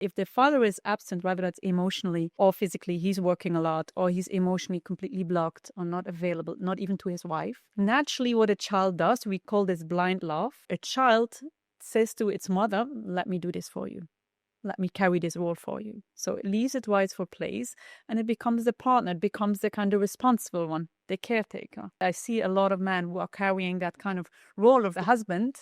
If the father is absent, whether that's emotionally or physically, he's working a lot, or he's emotionally completely blocked or not available, not even to his wife. Naturally, what a child does, we call this blind love. A child says to its mother, let me do this for you. Let me carry this role for you. So it leaves its rightful place and it becomes the partner. It becomes the kind of responsible one, the caretaker. I see a lot of men who are carrying that kind of role of the husband.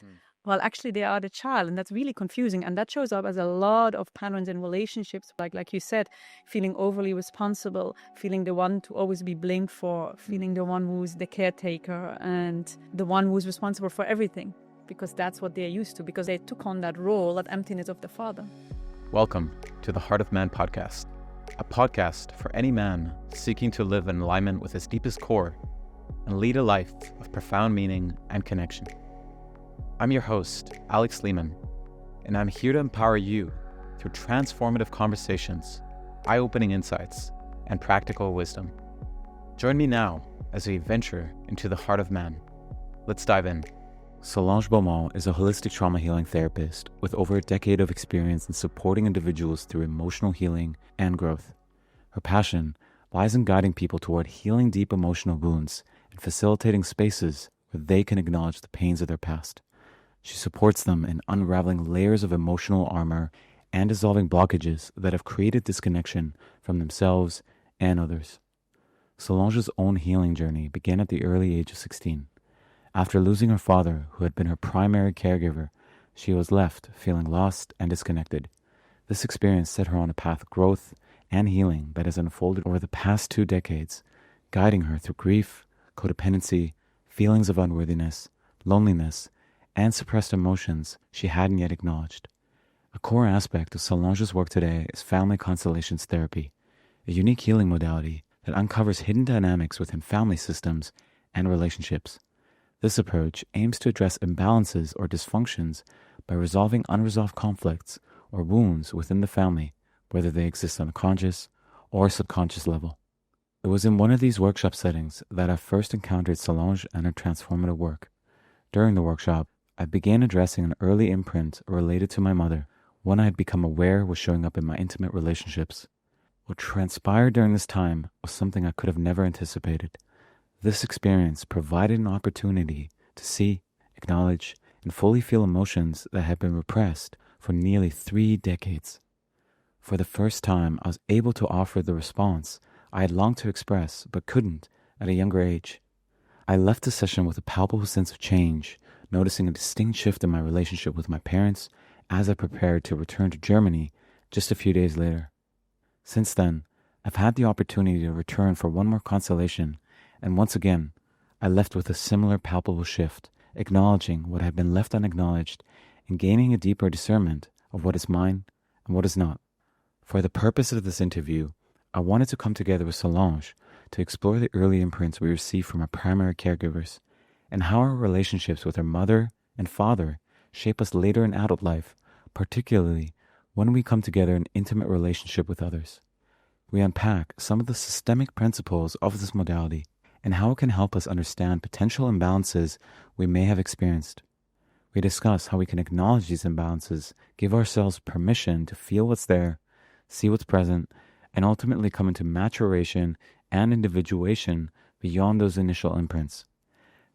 Well, actually, they are the child, and that's really confusing. And that shows up as a lot of patterns in relationships, like you said, feeling overly responsible, feeling the one to always be blamed for, feeling the one who's the caretaker and the one who's responsible for everything, because that's what they're used to, because they took on that role, that emptiness of the father. Welcome to the Heart of Man podcast, a podcast for any man seeking to live in alignment with his deepest core and lead a life of profound meaning and connection. I'm your host, Alex Lehman, and I'm here to empower you through transformative conversations, eye-opening insights, and practical wisdom. Join me now as we venture into the heart of man. Let's dive in. Solange Beaumont is a holistic trauma healing therapist with over a decade of experience in supporting individuals through emotional healing and growth. Her passion lies in guiding people toward healing deep emotional wounds and facilitating spaces where they can acknowledge the pains of their past. She supports them in unraveling layers of emotional armor and dissolving blockages that have created disconnection from themselves and others. Solange's own healing journey began at the early age of 16. After losing her father, who had been her primary caregiver, she was left feeling lost and disconnected. This experience set her on a path of growth and healing that has unfolded over the past 2 decades, guiding her through grief, codependency, feelings of unworthiness, loneliness, and suppressed emotions she hadn't yet acknowledged. A core aspect of Solange's work today is family constellations therapy, a unique healing modality that uncovers hidden dynamics within family systems and relationships. This approach aims to address imbalances or dysfunctions by resolving unresolved conflicts or wounds within the family, whether they exist on a conscious or subconscious level. It was in one of these workshop settings that I first encountered Solange and her transformative work. During the workshop, I began addressing an early imprint related to my mother, one I had become aware was showing up in my intimate relationships. What transpired during this time was something I could have never anticipated. This experience provided an opportunity to see, acknowledge, and fully feel emotions that had been repressed for nearly 3 decades. For the first time, I was able to offer the response I had longed to express but couldn't at a younger age. I left the session with a palpable sense of change, noticing a distinct shift in my relationship with my parents as I prepared to return to Germany just a few days later. Since then, I've had the opportunity to return for one more constellation, and once again, I left with a similar palpable shift, acknowledging what had been left unacknowledged and gaining a deeper discernment of what is mine and what is not. For the purpose of this interview, I wanted to come together with Solange to explore the early imprints we received from our primary caregivers and how our relationships with our mother and father shape us later in adult life, particularly when we come together in intimate relationship with others. We unpack some of the systemic principles of this modality and how it can help us understand potential imbalances we may have experienced. We discuss how we can acknowledge these imbalances, give ourselves permission to feel what's there, see what's present, and ultimately come into maturation and individuation beyond those initial imprints.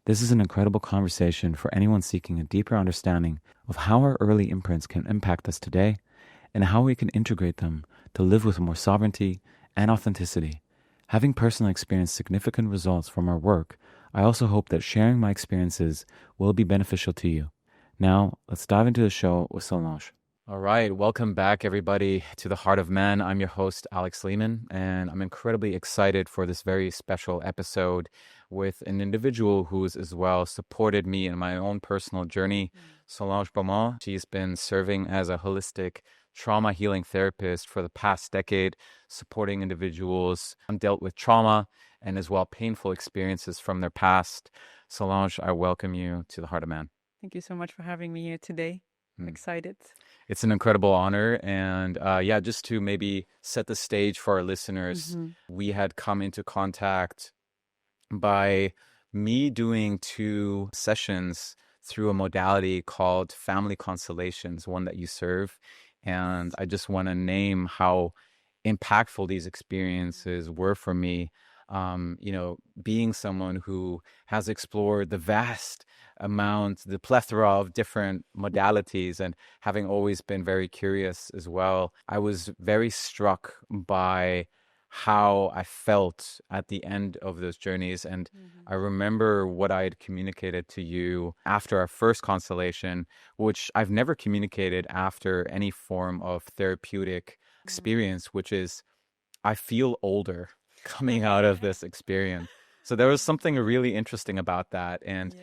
This is an incredible conversation for anyone seeking a deeper understanding of how our early imprints can impact us today and how we can integrate them to live with more sovereignty and authenticity. Having personally experienced significant results from our work, I also hope that sharing my experiences will be beneficial to you. Now, let's dive into the show with Solange. All right, welcome back everybody to the Heart of Man. I'm your host, Alex Lehman, and I'm incredibly excited for this very special episode with an individual who's as well supported me in my own personal journey, Solange Beaumont. She's been serving as a holistic trauma healing therapist for the past decade, supporting individuals dealt with trauma and as well painful experiences from their past. Solange, I welcome you to the Heart of Man. Thank you so much for having me here today. I'm excited. It's an incredible honor. And just to maybe set the stage for our listeners, we had come into contact by me doing 2 sessions through a modality called Family Constellations, one that you serve. And I just want to name how impactful these experiences were for me. Being someone who has explored the vast amount, the plethora of different modalities, and having always been very curious as well, I was very struck by how I felt at the end of those journeys. And I remember what I had communicated to you after our first constellation, which I've never communicated after any form of therapeutic experience, which is I feel older coming out of this experience. So there was something really interesting about that. And,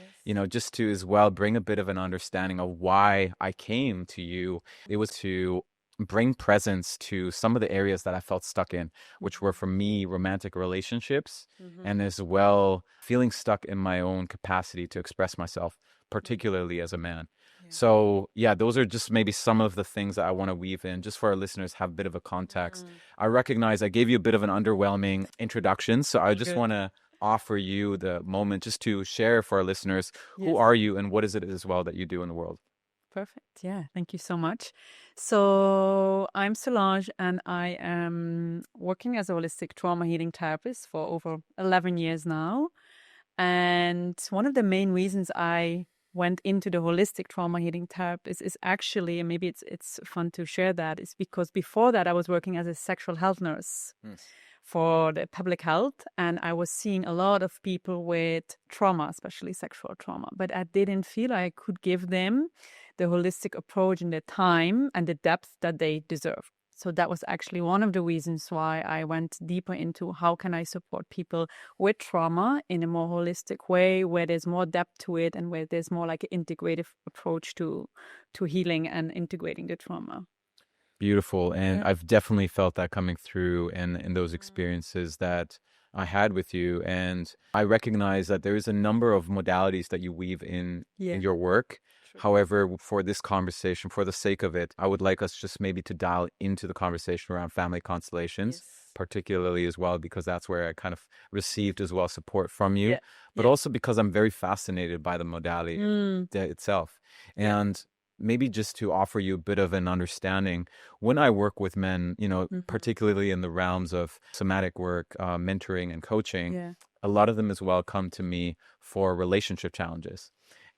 just to as well bring a bit of an understanding of why I came to you, it was to bring presence to some of the areas that I felt stuck in, which were for me romantic relationships, and as well feeling stuck in my own capacity to express myself, particularly as a man. So those are just maybe some of the things that I want to weave in just for our listeners, have a bit of a context. I recognize I gave you a bit of an underwhelming introduction, so I just want to offer you the moment just to share for our listeners, who are you and what is it as well that you do in the world? Perfect. Yeah, thank you so much. So I'm Solange, and I am working as a holistic trauma healing therapist for over 11 years now. And one of the main reasons I went into the holistic trauma healing therapist is actually, and maybe it's fun to share that, is because before that I was working as a sexual health nurse for the public health, and I was seeing a lot of people with trauma, especially sexual trauma, but I didn't feel I could give them the holistic approach and the time and the depth that they deserve. So that was actually one of the reasons why I went deeper into how can I support people with trauma in a more holistic way, where there's more depth to it and where there's more like an integrative approach to healing and integrating the trauma. Beautiful. And I've definitely felt that coming through in those experiences that I had with you. And I recognize that there is a number of modalities that you weave in your work. However, for this conversation, for the sake of it, I would like us just maybe to dial into the conversation around family constelations, particularly as well, because that's where I kind of received as well support from you, but also because I'm very fascinated by the modality itself. And maybe just to offer you a bit of an understanding, when I work with men, particularly in the realms of somatic work, mentoring and coaching, a lot of them as well come to me for relationship challenges.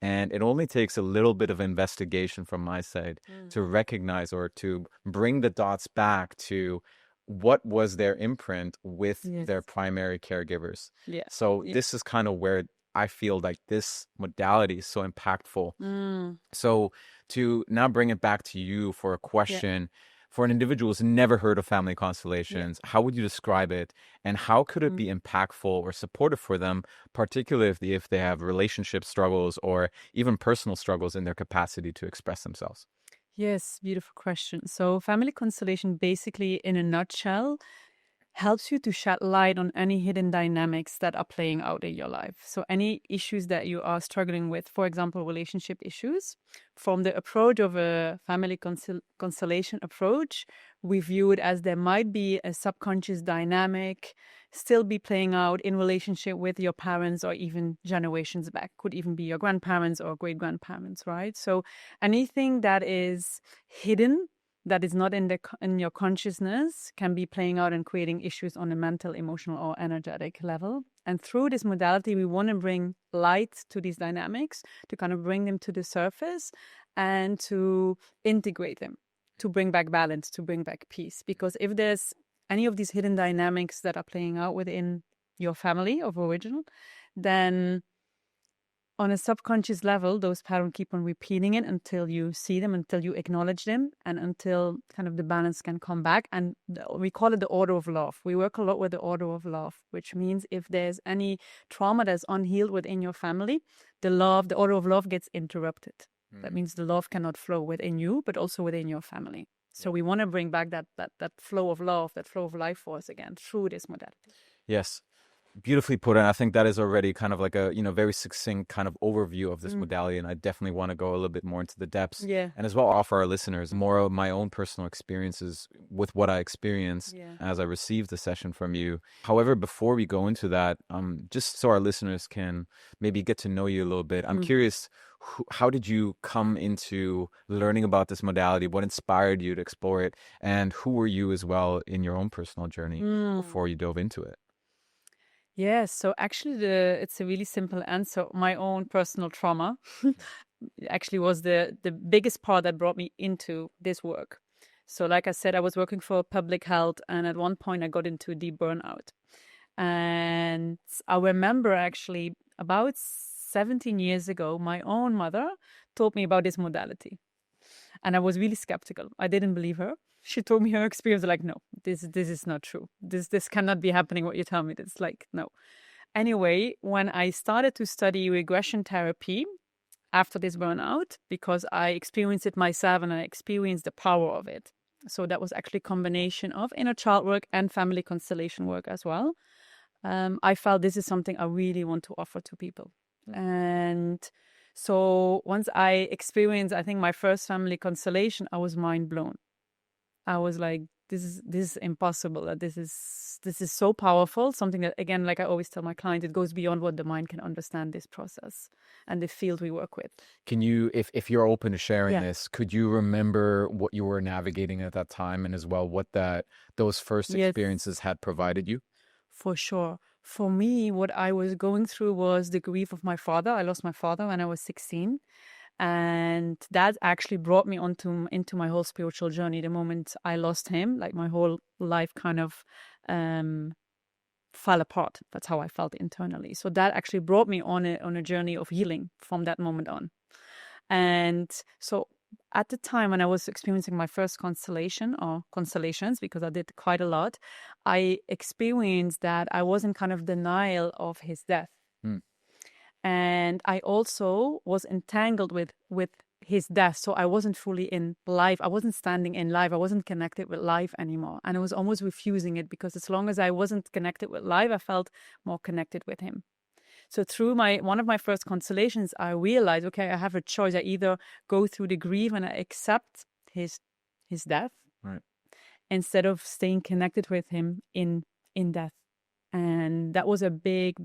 And it only takes a little bit of investigation from my side to recognize or to bring the dots back to what was their imprint with their primary caregivers. So this is kind of where I feel like this modality is so impactful. So to now bring it back to you for a question, for an individual who's never heard of family constellations, how would you describe it? And how could it be impactful or supportive for them, particularly if they have relationship struggles or even personal struggles in their capacity to express themselves? Yes, beautiful question. So family constellation, basically in a nutshell, helps you to shed light on any hidden dynamics that are playing out in your life. So any issues that you are struggling with, for example, relationship issues, from the approach of a family constellation approach, we view it as there might be a subconscious dynamic still be playing out in relationship with your parents or even generations back. Could even be your grandparents or great-grandparents, right? So anything that is hidden, that is not in your consciousness, can be playing out and creating issues on a mental, emotional, or energetic level. And through this modality, we want to bring light to these dynamics, to kind of bring them to the surface and to integrate them, to bring back balance, to bring back peace. Because if there's any of these hidden dynamics that are playing out within your family of origin, then on a subconscious level, those patterns keep on repeating it until you see them, until you acknowledge them, and until kind of the balance can come back. And we call it the order of love. We work a lot with the order of love, which means if there's any trauma that's unhealed within your family, the order of love gets interrupted. That means the love cannot flow within you, but also within your family. So we want to bring back that flow of love, that flow of life force again through this modality. Yes. Beautifully put. And I think that is already kind of like a, very succinct kind of overview of this modality. And I definitely want to go a little bit more into the depths. And as well offer our listeners more of my own personal experiences with what I experienced as I received the session from you. However, before we go into that, just so our listeners can maybe get to know you a little bit, I'm curious, how did you come into learning about this modality? What inspired you to explore it? And who were you as well in your own personal journey before you dove into it? Yes, so actually it's a really simple answer. My own personal trauma actually was the biggest part that brought me into this work. So like I said, I was working for public health, and at one point I got into deep burnout. And I remember actually about 17 years ago, my own mother told me about this modality. And I was really skeptical. I didn't believe her. She told me her experience, like, no, this is not true. This cannot be happening, what you tell me. It's like, no. Anyway, when I started to study regression therapy after this burnout, because I experienced it myself and I experienced the power of it. So that was actually a combination of inner child work and family constellation work as well. I felt this is something I really want to offer to people. And so once I experienced, I think, my first family constellation, I was mind blown. I was like, this is impossible. This is so powerful. Something that, again, like I always tell my clients, it goes beyond what the mind can understand, this process and the field we work with. Can you, if you're open to sharing this, could you remember what you were navigating at that time, and as well what those first experiences had provided you? For sure. For me, what I was going through was the grief of my father. I lost my father when I was 16. And that actually brought me into my whole spiritual journey. The moment I lost him, like my whole life kind of fell apart. That's how I felt internally. So that actually brought me on a journey of healing from that moment on. And so at the time when I was experiencing my first constellation or constellations, because I did quite a lot, I experienced that I was in kind of denial of his death. And I also was entangled with his death. So I wasn't fully in life. I wasn't standing in life. I wasn't connected with life anymore. And I was almost refusing it, because as long as I wasn't connected with life, I felt more connected with him. So through one of my first constellations, I realized, okay, I have a choice. I either go through the grief and I accept his death, right, instead of staying connected with him in death. And that was a big,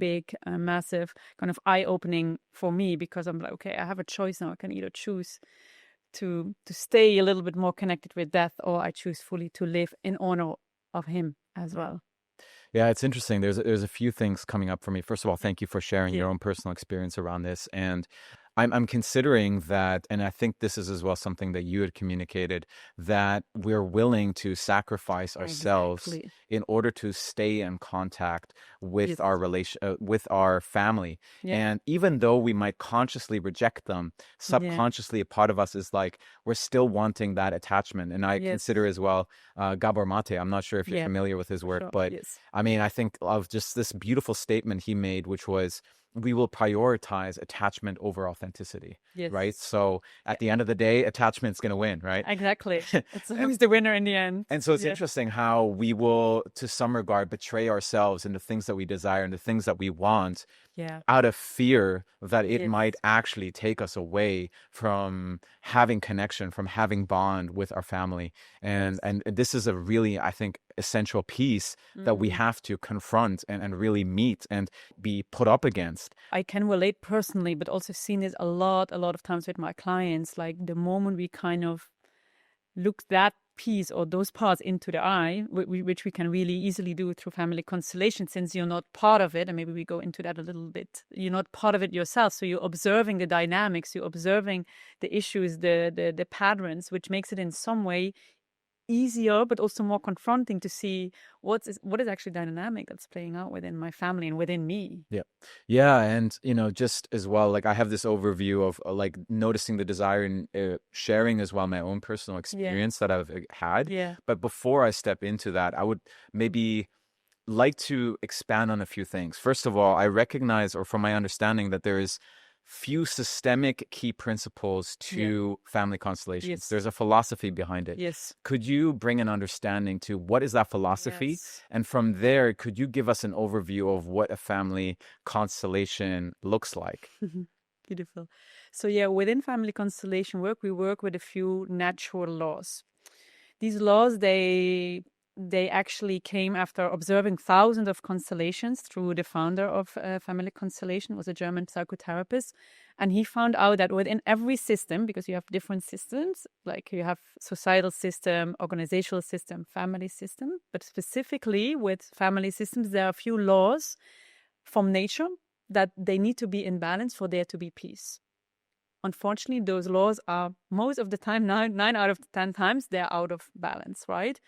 massive kind of eye-opening for me, because I'm like, okay, I have a choice now. I can either choose to stay a little bit more connected with death, or I choose fully to live in honor of him as well. Yeah, it's interesting. There's a few things coming up for me. First of all, thank you for sharing your own personal experience around this. And I'm considering that, and I think this is as well something that you had communicated, that we're willing to sacrifice ourselves in order to stay in contact with our with our family. And even though we might consciously reject them, subconsciously a part of us is like, we're still wanting that attachment. And I consider as well Gabor Mate. I'm not sure if you're familiar with his work, but I mean, I think of just this beautiful statement he made, which was, we will prioritize attachment over authenticity, right? So at the end of the day, attachment's going to win, right? Exactly. It's always the winner in the end. And so it's interesting how we will, to some regard, betray ourselves in the things that we desire and the things that we want, out of fear that it might actually take us away from having connection, from having bond with our family. And this is a really, I think, essential piece that we have to confront and really meet and be put up against. I can relate personally, but also seen this a lot of times with my clients. Like the moment we kind of look that piece or those parts into the eye, which we can really easily do through family constellation, since you're not part of it, and maybe we go into that a little bit. You're not part of it yourself, so you're observing the dynamics, you're observing the issues, the patterns, which makes it in some way easier, but also more confronting to see what is actually dynamic that's playing out within my family and within me. Yeah. And, just as well, like I have this overview of like noticing the desire and sharing as well my own personal experience that I've had. But before I step into that, I would maybe like to expand on a few things. First of all, I recognize, or from my understanding, that there is few systemic key principles to family constellations. There's a philosophy behind it. Could you bring an understanding to what is that philosophy? And from there, could you give us an overview of what a family constellation looks like? Beautiful. So within family constellation work, we work with a few natural laws. These laws, they they actually came after observing thousands of constellations through the founder of Family Constellation, was a German psychotherapist. And he found out that within every system, because you have different systems, like you have societal system, organizational system, family system, but specifically with family systems, there are a few laws from nature that they need to be in balance for there to be peace. Unfortunately, those laws are most of the time, nine out of 10 times, they're out of balance, right?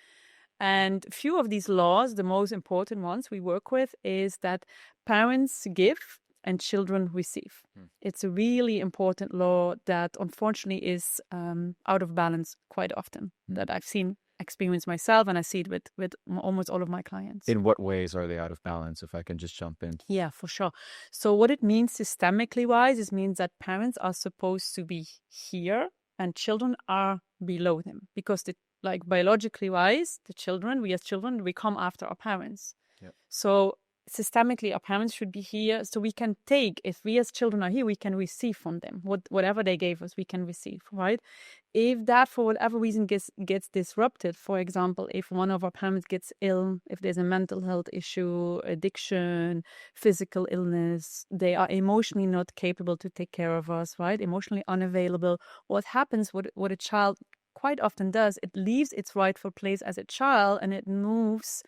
And few of these laws, the most important ones we work with, is that parents give and children receive. It's a really important law that unfortunately is out of balance quite often, that I've seen experience myself, and I see it with almost all of my clients. In what ways are they out of balance, if I can just jump in? Yeah, for sure. So what it means systemically wise, it means that parents are supposed to be here and children are below them, because like biologically wise, we as children, we come after our parents. Yep. So systemically, our parents should be here, so we can take, if we as children are here, we can receive from them whatever they gave us, we can receive, right? If that for whatever reason gets disrupted, for example, if one of our parents gets ill, if there's a mental health issue, addiction, physical illness, they are emotionally not capable to take care of us, right? Emotionally unavailable. What happens, what a child quite often does, it leaves its rightful place as a child and it moves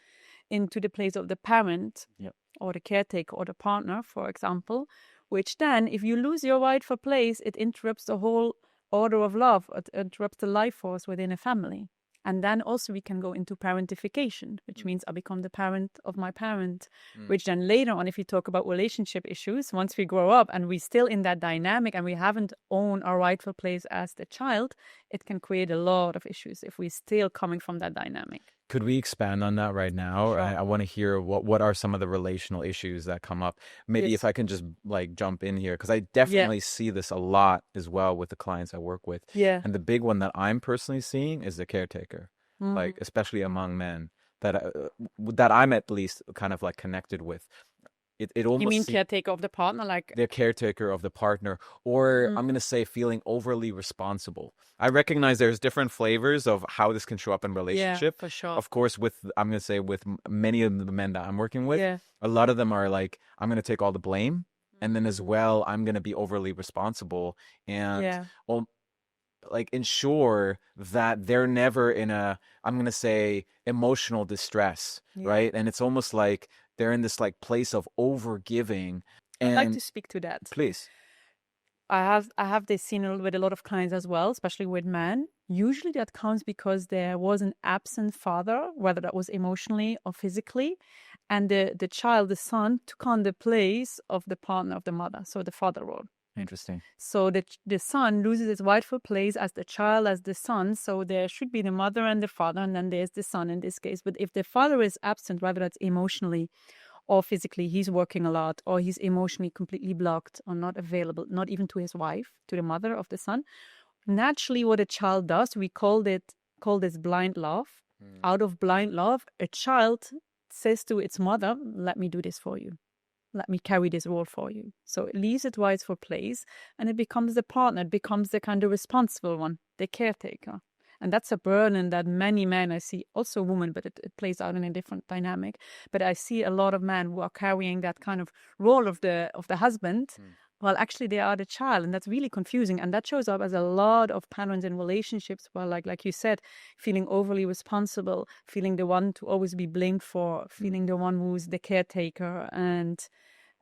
into the place of the parent. Yep. Or the caretaker or the partner, for example, which then, if you lose your rightful place, it interrupts the whole order of love, it interrupts the life force within a family. And then also we can go into parentification, which means I become the parent of my parent, which then later on, if you talk about relationship issues, once we grow up and we're still in that dynamic and we haven't owned our rightful place as the child, it can create a lot of issues if we're still coming from that dynamic. Could we expand on that right now? Sure. I want to hear what are some of the relational issues that come up. Maybe Yes. if I can just like jump in here, because I definitely see this a lot as well with the clients I work with. Yeah. And the big one that I'm personally seeing is the caretaker, like especially among men that I'm at least kind of like connected with. It almost You mean caretaker of the partner, like the caretaker of the partner, or I'm going to say feeling overly responsible. I recognize there's different flavors of how this can show up in relationship. for sure. Of course, I'm going to say with many of the men that I'm working with, Yeah. a lot of them are like, I'm going to take all the blame. And then as well, I'm going to be overly responsible and like ensure that they're never in I'm going to say emotional distress, right? And it's almost like they're in this like place of over giving. I'd like to speak to that. Please. I have this seen with a lot of clients as well, especially with men. Usually that comes because there was an absent father, whether that was emotionally or physically, and the child, the son, took on the place of the partner of the mother, so the father role. Interesting. So the son loses its rightful place as the child, as the son. So there should be the mother and the father, and then there's the son in this case. But if the father is absent, whether that's emotionally or physically, he's working a lot, or he's emotionally completely blocked or not available, not even to his wife, to the mother of the son. Naturally, what a child does, we call this blind love. Out of blind love, a child says to its mother, "Let me do this for you. Let me carry this role for you." So it leaves its rightful place and it becomes the partner, it becomes the kind of responsible one, the caretaker. And that's a burden that many men, I see, also women, but it plays out in a different dynamic. But I see a lot of men who are carrying that kind of role of the husband. Well, actually, they are the child, and that's really confusing. And that shows up as a lot of patterns in relationships. Well, like you said, feeling overly responsible, feeling the one to always be blamed for, feeling the one who's the caretaker, and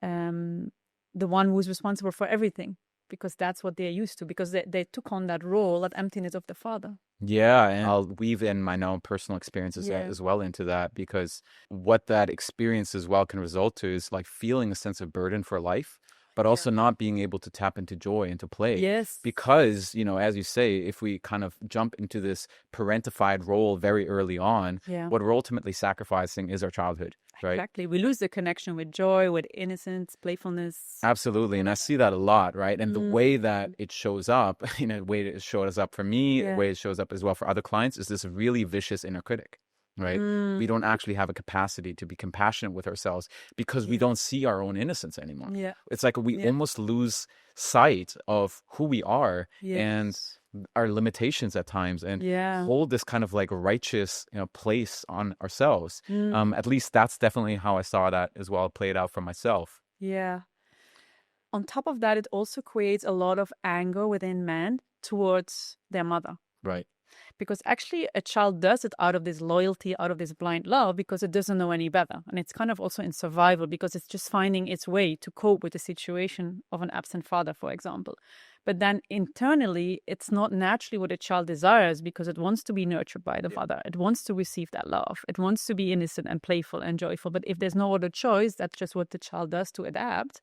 the one who's responsible for everything, because that's what they're used to, because they took on that role, that emptiness of the father. Yeah, and I'll weave in my own personal experiences as well into that, because what that experience as well can result to is like feeling a sense of burden for life, but also not being able to tap into joy and to play. Yes. Because, as you say, if we kind of jump into this parentified role very early on, what we're ultimately sacrificing is our childhood, right? Exactly. We lose the connection with joy, with innocence, playfulness. Absolutely. And I see that a lot, right? And the way that it shows up, a way it shows up for me, the way it shows up as well for other clients, is this really vicious inner critic. Right? We don't actually have a capacity to be compassionate with ourselves because we don't see our own innocence anymore. It's like we almost lose sight of who we are. And our limitations at times and Yeah. hold this kind of like righteous, place on ourselves. At least that's definitely how I saw that as well played out for myself. Yeah. On top of that, it also creates a lot of anger within men towards their mother. Right. Because actually a child does it out of this loyalty, out of this blind love, because it doesn't know any better. And it's kind of also in survival because it's just finding its way to cope with the situation of an absent father, for example. But then internally, it's not naturally what a child desires because it wants to be nurtured by the father. It wants to receive that love. It wants to be innocent and playful and joyful. But if there's no other choice, that's just what the child does to adapt.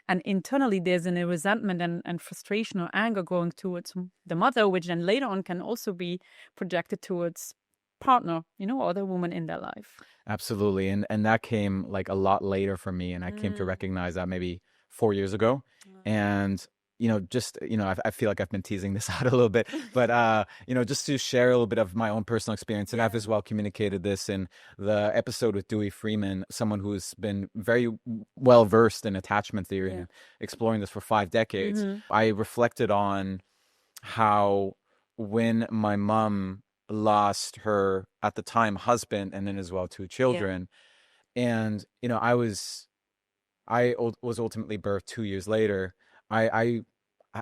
And internally, there's a resentment and frustration or anger going towards the mother, which then later on can also be projected towards partner, or other woman in their life. Absolutely. And that came like a lot later for me. And I came to recognize that maybe 4 years ago. And I feel like I've been teasing this out a little bit, but, just to share a little bit of my own personal experience. And I've as well communicated this in the episode with Dewey Freeman, someone who's been very well versed in attachment theory and exploring this for 5 decades. I reflected on how when my mom lost her, at the time, husband, and then as well 2 children, and, I was ultimately birthed 2 years later.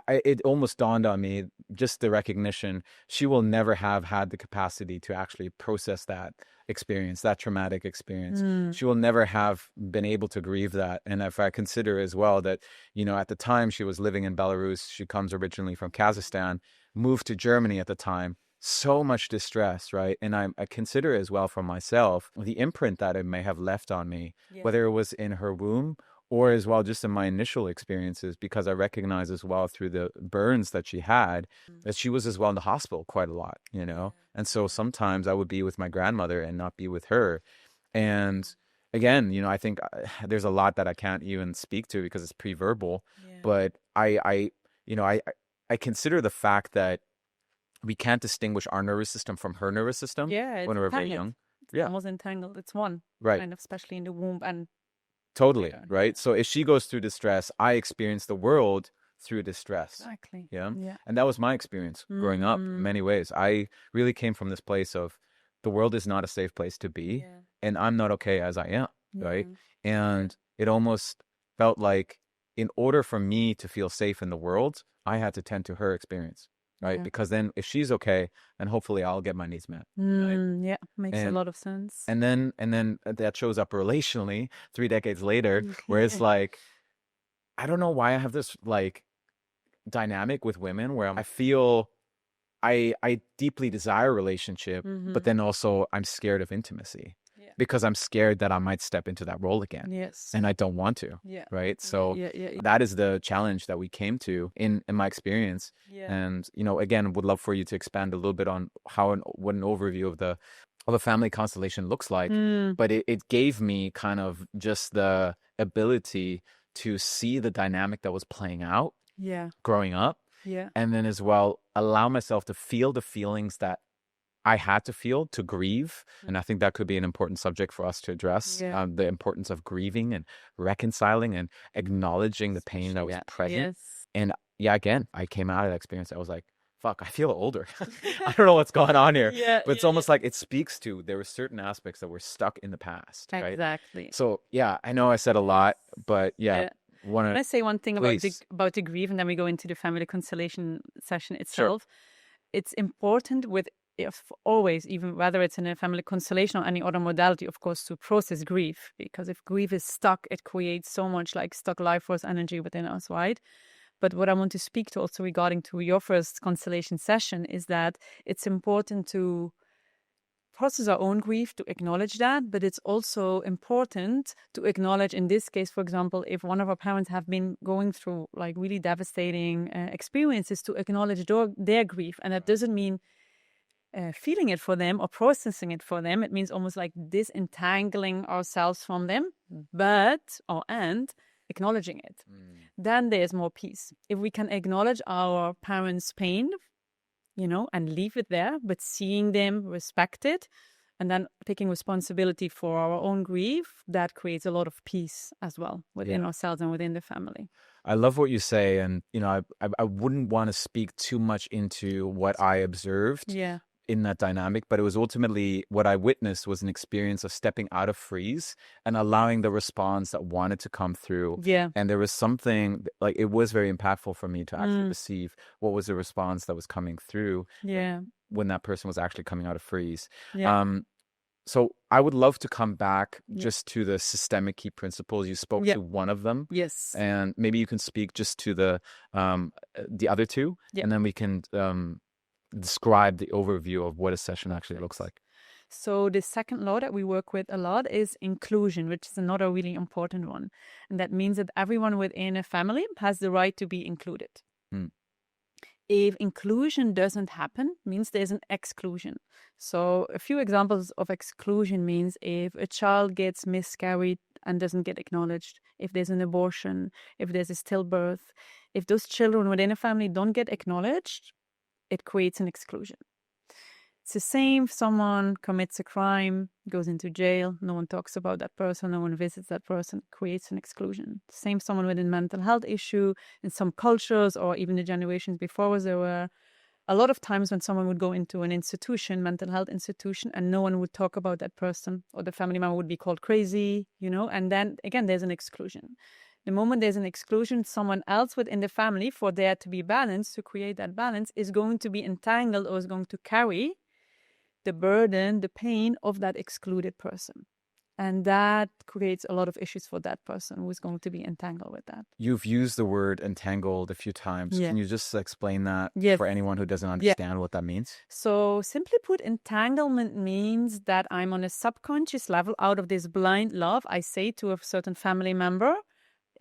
It almost dawned on me, just the recognition, she will never have had the capacity to actually process that experience, that traumatic experience. She will never have been able to grieve that. And if I consider as well that, at the time she was living in Belarus, she comes originally from Kazakhstan, moved to Germany at the time, so much distress, right? And I consider as well for myself, the imprint that it may have left on me, whether it was in her womb or as well just in my initial experiences, because I recognize as well through the burns that she had, that she was as well in the hospital quite a lot, And so sometimes I would be with my grandmother and not be with her. And again, I think there's a lot that I can't even speak to because it's pre-verbal, but I consider the fact that we can't distinguish our nervous system from her nervous system when we're very young. It's almost entangled. It's one, right? Kind of, especially in the womb and totally right. So if she goes through distress, I experience the world through distress. Exactly. Yeah. And that was my experience growing up in many ways. I really came from this place of the world is not a safe place to be, and I'm not okay as I am, right? And it almost felt like in order for me to feel safe in the world, I had to tend to her experience. Right. Because then if she's okay, then hopefully I'll get my needs met. Right? Yeah. Makes a lot of sense. And then that shows up relationally 3 decades later, where it's like, I don't know why I have this like dynamic with women where I feel I deeply desire a relationship, but then also I'm scared of intimacy. Because I'm scared that I might step into that role again. Yes. And I don't want to. Right. So that is the challenge that we came to in my experience. And, again, would love for you to expand a little bit on what an overview of a family constellation looks like. But it gave me kind of just the ability to see the dynamic that was playing out growing up. And then as well, allow myself to feel the feelings that I had to feel, to grieve. And I think that could be an important subject for us to address, the importance of grieving and reconciling and acknowledging the pain that was present. And again, I came out of that experience. I was like, fuck, I feel older. I don't know what's going on here. But it's almost like it speaks to, there were certain aspects that were stuck in the past. Right? Exactly. So I know I said a lot, but Can I say one thing about the grief, and then we go into the family constellation session itself? Sure. It's important if always, even whether it's in a family constellation or any other modality, of course, to process grief, because if grief is stuck, it creates so much like stuck life force energy within us, right? But what I want to speak to also regarding to your first constellation session is that it's important to process our own grief, to acknowledge that, but it's also important to acknowledge, in this case, for example, if one of our parents have been going through like really devastating experiences, to acknowledge their grief. And that doesn't mean feeling it for them or processing it for them. It means almost like disentangling ourselves from them, and acknowledging it. Then there's more peace. If we can acknowledge our parents' pain, and leave it there, but seeing them respect it, And then taking responsibility for our own grief, that creates a lot of peace as well within ourselves and within the family. I love what you say. And, I wouldn't want to speak too much into what I observed in that dynamic, but it was ultimately what I witnessed was an experience of stepping out of freeze and allowing the response that wanted to come through. Yeah. And there was something like, it was very impactful for me to actually receive what was the response that was coming through when that person was actually coming out of freeze. So I would love to come back just to the systemic key principles. You spoke to one of them. Yes. And maybe you can speak just to the other two, and then we can describe the overview of what a session actually looks like. So the second law that we work with a lot is inclusion, which is another really important one. And that means that everyone within a family has the right to be included. If inclusion doesn't happen, means there's an exclusion. So a few examples of exclusion means if a child gets miscarried and doesn't get acknowledged, if there's an abortion, if there's a stillbirth, if those children within a family don't get acknowledged, it creates an exclusion. It's the same if someone commits a crime, goes into jail, no one talks about that person, no one visits that person, creates an exclusion. Same someone with a mental health issue. In some cultures or even the generations before us, there were a lot of times when someone would go into an institution, mental health institution, and no one would talk about that person, or the family member would be called crazy, and then again, there's an exclusion. The moment there's an exclusion, someone else within the family, for there to be balance, to create that balance, is going to be entangled or is going to carry the burden, the pain of that excluded person. And that creates a lot of issues for that person who is going to be entangled with that. You've used the word entangled a few times. Can you just explain that for anyone who doesn't understand what that means? So simply put, entanglement means that I'm on a subconscious level, out of this blind love, I say to a certain family member,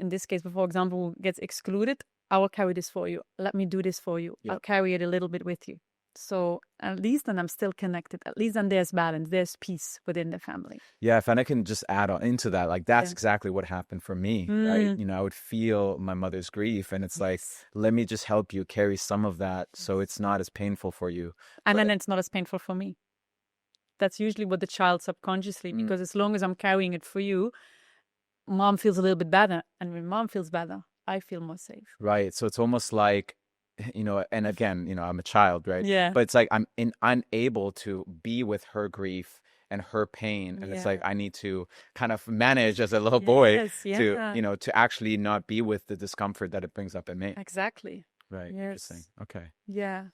in this case, for example, who gets excluded, I will carry this for you. Let me do this for you. I'll carry it a little bit with you. So at least then I'm still connected. At least then there's balance, there's peace within the family. Yeah, if I can just add on into that, like that's exactly what happened for me, right? I would feel my mother's grief and it's like, let me just help you carry some of that so it's not as painful for you. And then it's not as painful for me. That's usually what the child subconsciously, because as long as I'm carrying it for you, mom feels a little bit better. And when mom feels better, I feel more safe. Right. So it's almost like, and again, I'm a child, right? Yeah. But it's like I'm unable to be with her grief and her pain. And it's like I need to kind of manage as a little boy to, to actually not be with the discomfort that it brings up in me. Exactly. Right. Yes. Interesting. Okay. Yeah.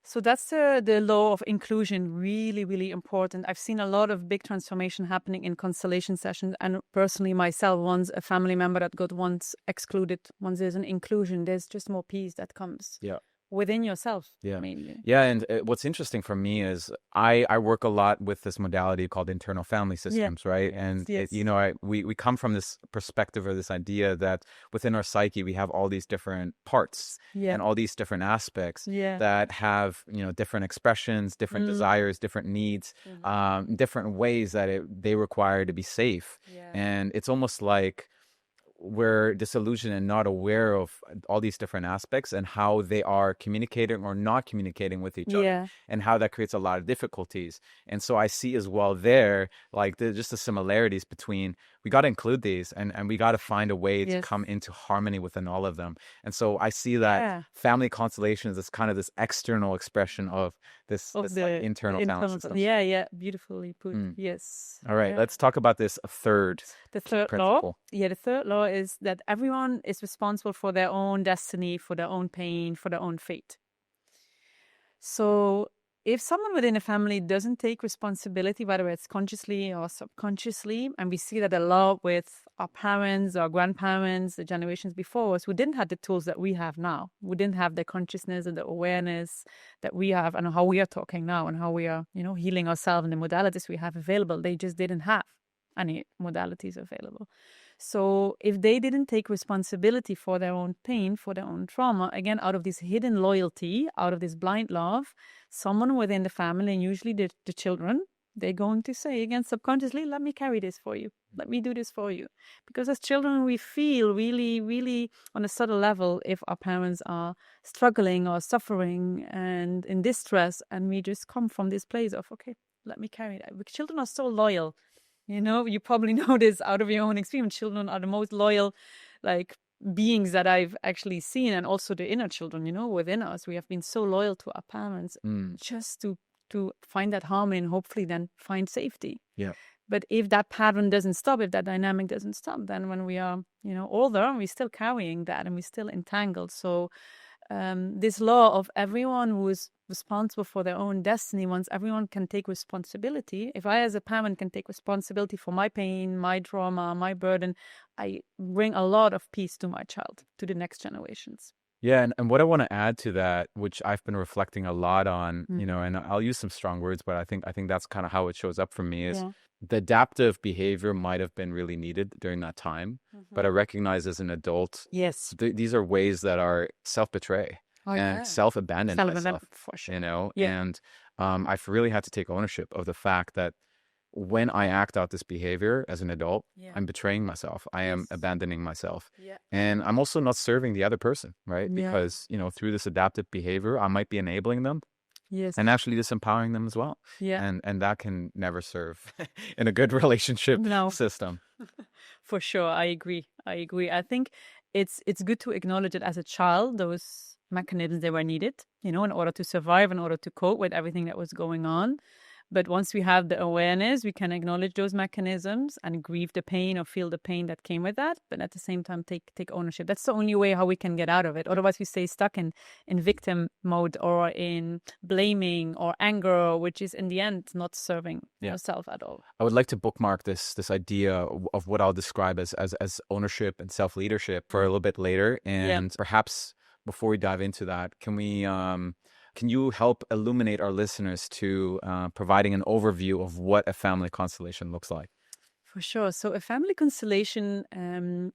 So that's the law of inclusion, really, really important. I've seen a lot of big transformation happening in constellation sessions. And personally, myself, once a family member that got once excluded, once there's an inclusion, there's just more peace that comes within yourself, mainly. Yeah, and what's interesting for me is I work a lot with this modality called internal family systems, right? And, we come from this perspective or this idea that within our psyche, we have all these different parts and all these different aspects that have, different expressions, different desires, different needs, different ways that they require to be safe. And it's almost like we're disillusioned and not aware of all these different aspects and how they are communicating or not communicating with each other, and how that creates a lot of difficulties. And so I see as well there, like just the similarities between, we got to include these and we got to find a way to come into harmony within all of them. And so I see that family constellations is kind of this external expression of this like internal family system. Yeah, beautifully put. Yes. All right, let's talk about this third principle. Law. Yeah, the third law is that everyone is responsible for their own destiny, for their own pain, for their own fate. So if someone within a family doesn't take responsibility, whether it's consciously or subconsciously, and we see that a lot with our parents, our grandparents, the generations before us, who didn't have the tools that we have now, who didn't have the consciousness and the awareness that we have, and how we are talking now, and how we are, healing ourselves and the modalities we have available, they just didn't have any modalities available. So if they didn't take responsibility for their own pain, for their own trauma, again, out of this hidden loyalty, out of this blind love, someone within the family, and usually the children, they're going to say, again, subconsciously, let me carry this for you. Let me do this for you. Because as children, we feel really, really on a subtle level if our parents are struggling or suffering and in distress. And we just come from this place of, okay, let me carry that. Because children are so loyal. You probably know this out of your own experience. Children are the most loyal, like, beings that I've actually seen, and also the inner children, within us. We have been so loyal to our parents just to find that harmony and hopefully then find safety. Yeah. But if that pattern doesn't stop, if that dynamic doesn't stop, then when we are, older, we're still carrying that and we're still entangled. So this law of everyone who is responsible for their own destiny, once everyone can take responsibility, if I as a parent can take responsibility for my pain, my trauma, my burden, I bring a lot of peace to my child, to the next generations. Yeah, and what I want to add to that, which I've been reflecting a lot on, and I'll use some strong words, but I think that's kind of how it shows up for me is the adaptive behavior might have been really needed during that time, but I recognize as an adult, these are ways that are self-betray and self-abandon myself, for sure. and I've really had to take ownership of the fact that when I act out this behavior as an adult, I'm betraying myself. I am abandoning myself. And I'm also not serving the other person, right? Because, through this adaptive behavior, I might be enabling them. And actually disempowering them as well. And that can never serve in a good relationship system. For sure. I agree. I think it's good to acknowledge it as a child, those mechanisms that were needed, in order to survive, in order to cope with everything that was going on. But once we have the awareness, we can acknowledge those mechanisms and grieve the pain or feel the pain that came with that. But at the same time, take ownership. That's the only way how we can get out of it. Otherwise, we stay stuck in victim mode or in blaming or anger, which is in the end not serving yourself at all. I would like to bookmark this idea of what I'll describe as ownership and self-leadership for a little bit later. And perhaps before we dive into that, can you help illuminate our listeners to providing an overview of what a family constellation looks like? For sure. So a family constellation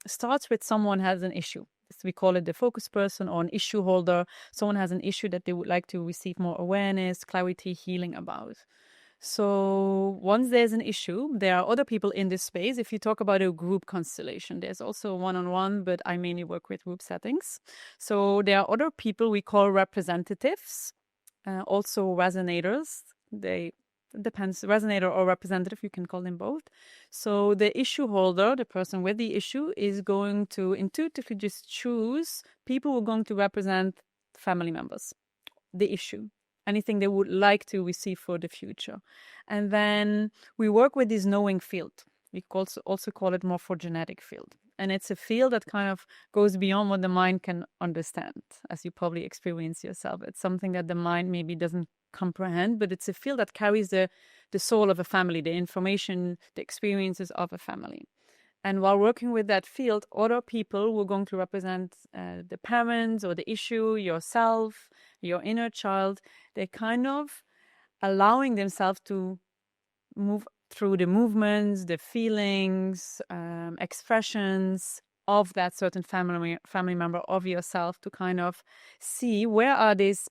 starts with someone has an issue. We call it the focus person or an issue holder. Someone has an issue that they would like to receive more awareness, clarity, healing about. So once there's an issue, there are other people in this space. If you talk about a group constellation, there's also one-on-one, but I mainly work with group settings. So there are other people we call representatives, also resonators. Depends, resonator or representative, you can call them both. So the issue holder, the person with the issue, is going to intuitively just choose people who are going to represent family members, the issue. Anything they would like to receive for the future. And then we work with this knowing field. We also call it morphogenetic field. And it's a field that kind of goes beyond what the mind can understand, as you probably experience yourself. It's something that the mind maybe doesn't comprehend, but it's a field that carries the soul of a family, the information, the experiences of a family. And while working with that field, other people who are going to represent the parents or the issue, yourself, your inner child, they're kind of allowing themselves to move through the movements, the feelings, expressions of that certain family member of yourself to kind of see where are these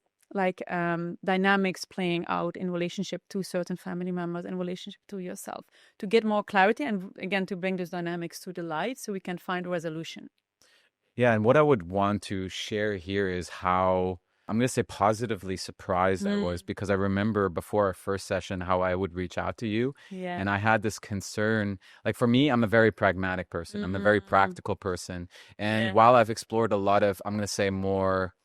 dynamics playing out in relationship to certain family members, in relationship to yourself, to get more clarity and again to bring those dynamics to the light so we can find a resolution. Yeah, and what I would want to share here is how I'm going to say positively surprised I was, because I remember before our first session how I would reach out to you and I had this concern. Like for me, I'm a very pragmatic person. I'm a very practical person. And while I've explored a lot of, I'm going to say more,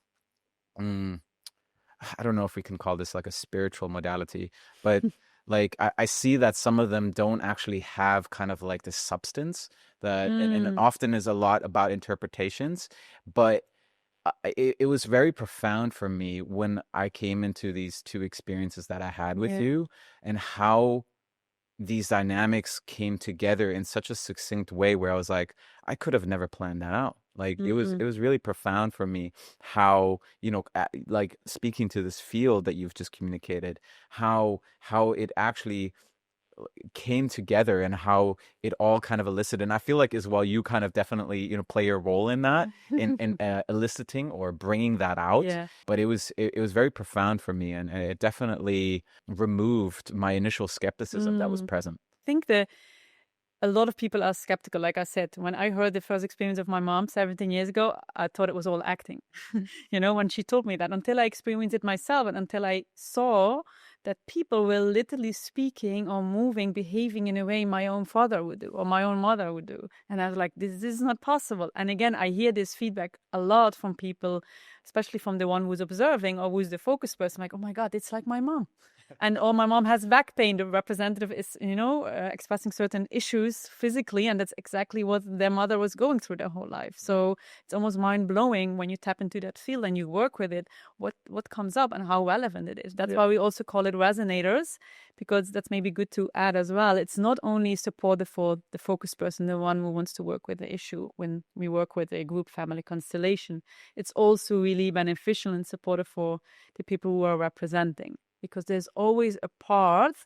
I don't know if we can call this like a spiritual modality, but like I see that some of them don't actually have kind of like the substance that, and it often is a lot about interpretations, but it was very profound for me when I came into these two experiences that I had with you and how these dynamics came together in such a succinct way where I was like, I could have never planned that out. Like it was really profound for me how, like speaking to this field that you've just communicated, how it actually came together and how it all kind of elicited. And I feel like as well, you kind of definitely, play a role in that, in eliciting or bringing that out. Yeah. But it was very profound for me, and it definitely removed my initial skepticism that was present. I think a lot of people are skeptical. Like I said, when I heard the first experience of my mom 17 years ago, I thought it was all acting. When she told me that, until I experienced it myself and until I saw that people were literally speaking or moving, behaving in a way my own father would do or my own mother would do. And I was like, this is not possible. And again, I hear this feedback a lot from people, especially from the one who's observing or who's the focus person, like, oh my God, it's like my mom. And or my mom has back pain. The representative is, expressing certain issues physically, and that's exactly what their mother was going through their whole life. So it's almost mind blowing when you tap into that field and you work with it, what comes up and how relevant it is. That's why we also call it resonators, because that's maybe good to add as well. It's not only supportive for the focus person, the one who wants to work with the issue when we work with a group family constellation. It's also really beneficial and supportive for the people who are representing, because there's always a part